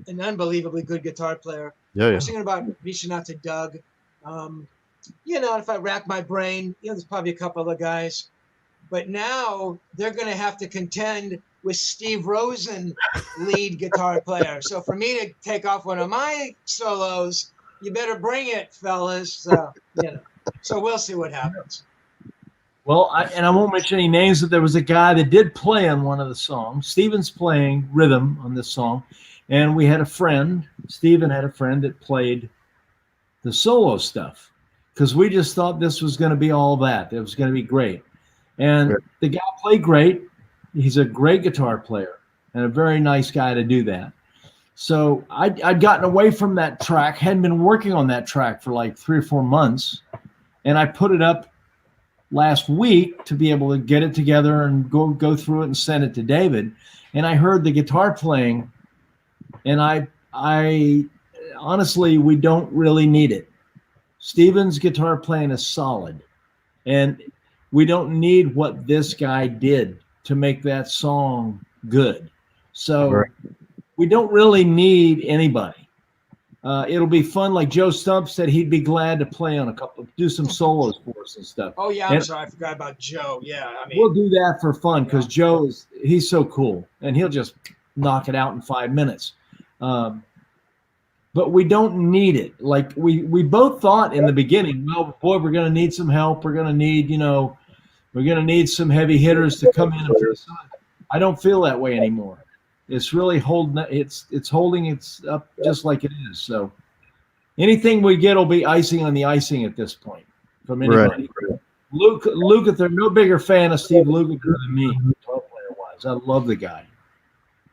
an unbelievably good guitar player. Yeah. I was thinking about reaching out to Doug. If I rack my brain, there's probably a couple of guys. But now they're going to have to contend with Steve Rosen, lead guitar player. So for me to take off one of my solos, you better bring it, fellas. So we'll see what happens. Well, I won't mention any names, but there was a guy that did play on one of the songs. Steven's playing rhythm on this song. And we had a friend, Steven had a friend that played the solo stuff because we just thought this was going to be all that. It was going to be great. And the guy played great. He's a great guitar player and a very nice guy to do that. So I'd gotten away from that track, hadn't been working on that track for like 3 or 4 months. And I put it up last week to be able to get it together and go through it and send it to David. And I heard the guitar playing, and I honestly, we don't really need it. Steven's guitar playing is solid, and we don't need what this guy did to make that song good. So we don't really need anybody. It'll be fun. Like Joe Stump said, he'd be glad to play on do some solos for us and stuff. Oh yeah, I'm sorry, I forgot about Joe. Yeah, I mean, we'll do that for fun because Joe he's so cool, and he'll just knock it out in 5 minutes. But we don't need it. Like we both thought in the beginning, well, boy, we're going to need some help. We're going to need, we're going to need some heavy hitters to come in and play. I don't feel that way anymore. It's really holding it's up just like it is. So anything we get will be icing on the icing at this point from anybody. Right. Lukather, no bigger fan of Steve Lukather than me, guitar player wise. I love the guy,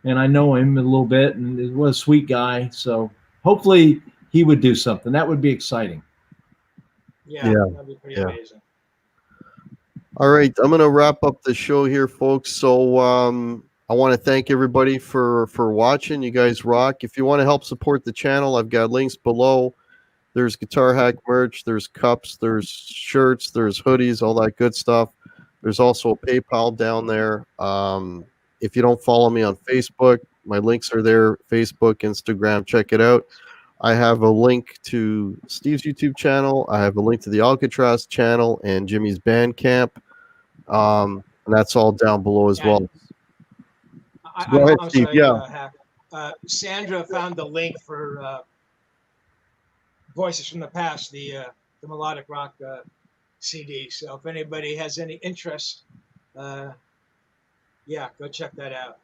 and I know him a little bit, and he was a sweet guy. So hopefully he would do something. That would be exciting. Yeah. That'd be pretty amazing. All right, I'm going to wrap up the show here, folks. So I want to thank everybody for watching. You guys rock. If you want to help support the channel, I've got links below. There's Guitar Hack merch, there's cups, there's shirts, there's hoodies, all that good stuff. There's also a PayPal down there. If you don't follow me on Facebook, my links are there. Facebook, Instagram, check it out. I have a link to Steve's YouTube channel. I have a link to the Alcatrazz channel and Jimmy's Bandcamp. And that's all down below as well. Go ahead, Steve. Sorry, Sandra found the link for Voices from the Past, the melodic rock CD. So if anybody has any interest, go check that out.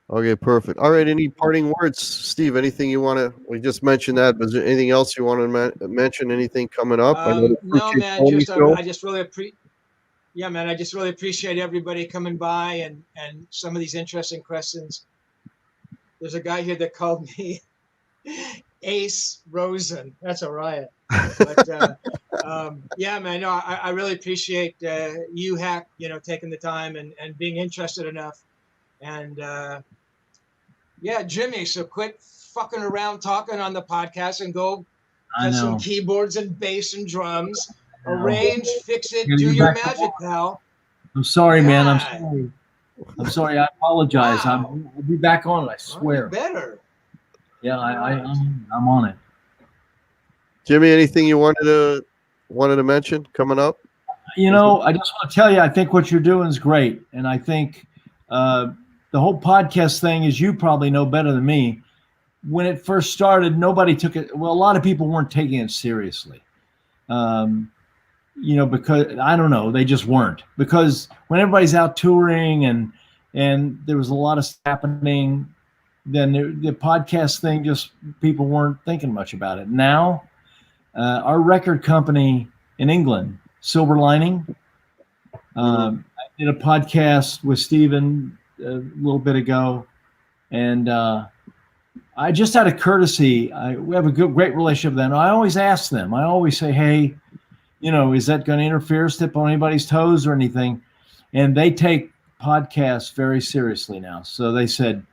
Okay, perfect. All right, any parting words, Steve? Anything you want to? We just mentioned that, but is there anything else you want to mention? Anything coming up? No, man. I just really appreciate. Yeah, man. I just really appreciate everybody coming by and some of these interesting questions. There's a guy here that called me Ace Rosen. That's a riot. But yeah, man. No, I really appreciate you, Hack. Taking the time and being interested enough. And yeah, Jimmy, so quit fucking around talking on the podcast and go get some keyboards and bass and drums, arrange, fix it, do your magic, pal. I'm sorry, man. I'm sorry. I apologize. Wow. I'll be back on it, I swear. Better. Yeah, I'm on it. Jimmy, anything you wanted to mention coming up? I just want to tell you, I think what you're doing is great, and I think the whole podcast thing, as you probably know better than me, when it first started, nobody took it. Well, a lot of people weren't taking it seriously. Because I don't know, they just weren't. Because when everybody's out touring and there was a lot of stuff happening, then the podcast thing, just people weren't thinking much about it. Now, our record company in England, Silver Lining, I did a podcast with Steven a little bit ago, and I just out of courtesy, we have a great relationship with them. I always ask them. I always say, hey, is that going to interfere, step on anybody's toes or anything? And they take podcasts very seriously now. So they said,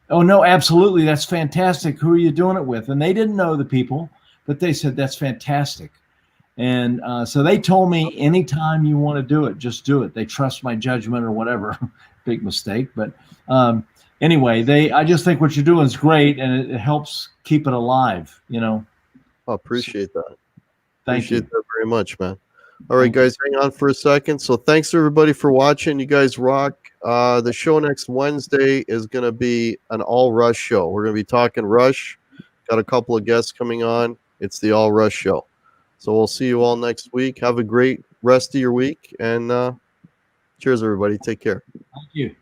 oh, no, absolutely. That's fantastic. Who are you doing it with? And they didn't know the people, but they said, that's fantastic. And so they told me, anytime you want to do it, just do it. They trust my judgment or whatever. Big mistake. But anyway, I just think what you're doing is great, and it helps keep it alive, I appreciate that. Thank you. Appreciate that very much, man. All right, guys, hang on for a second. So thanks everybody for watching. You guys rock. The show next Wednesday is going to be an all Rush show. We're going to be talking Rush. Got a couple of guests coming on. It's the all Rush show. So we'll see you all next week. Have a great rest of your week, and cheers, everybody. Take care. Thank you.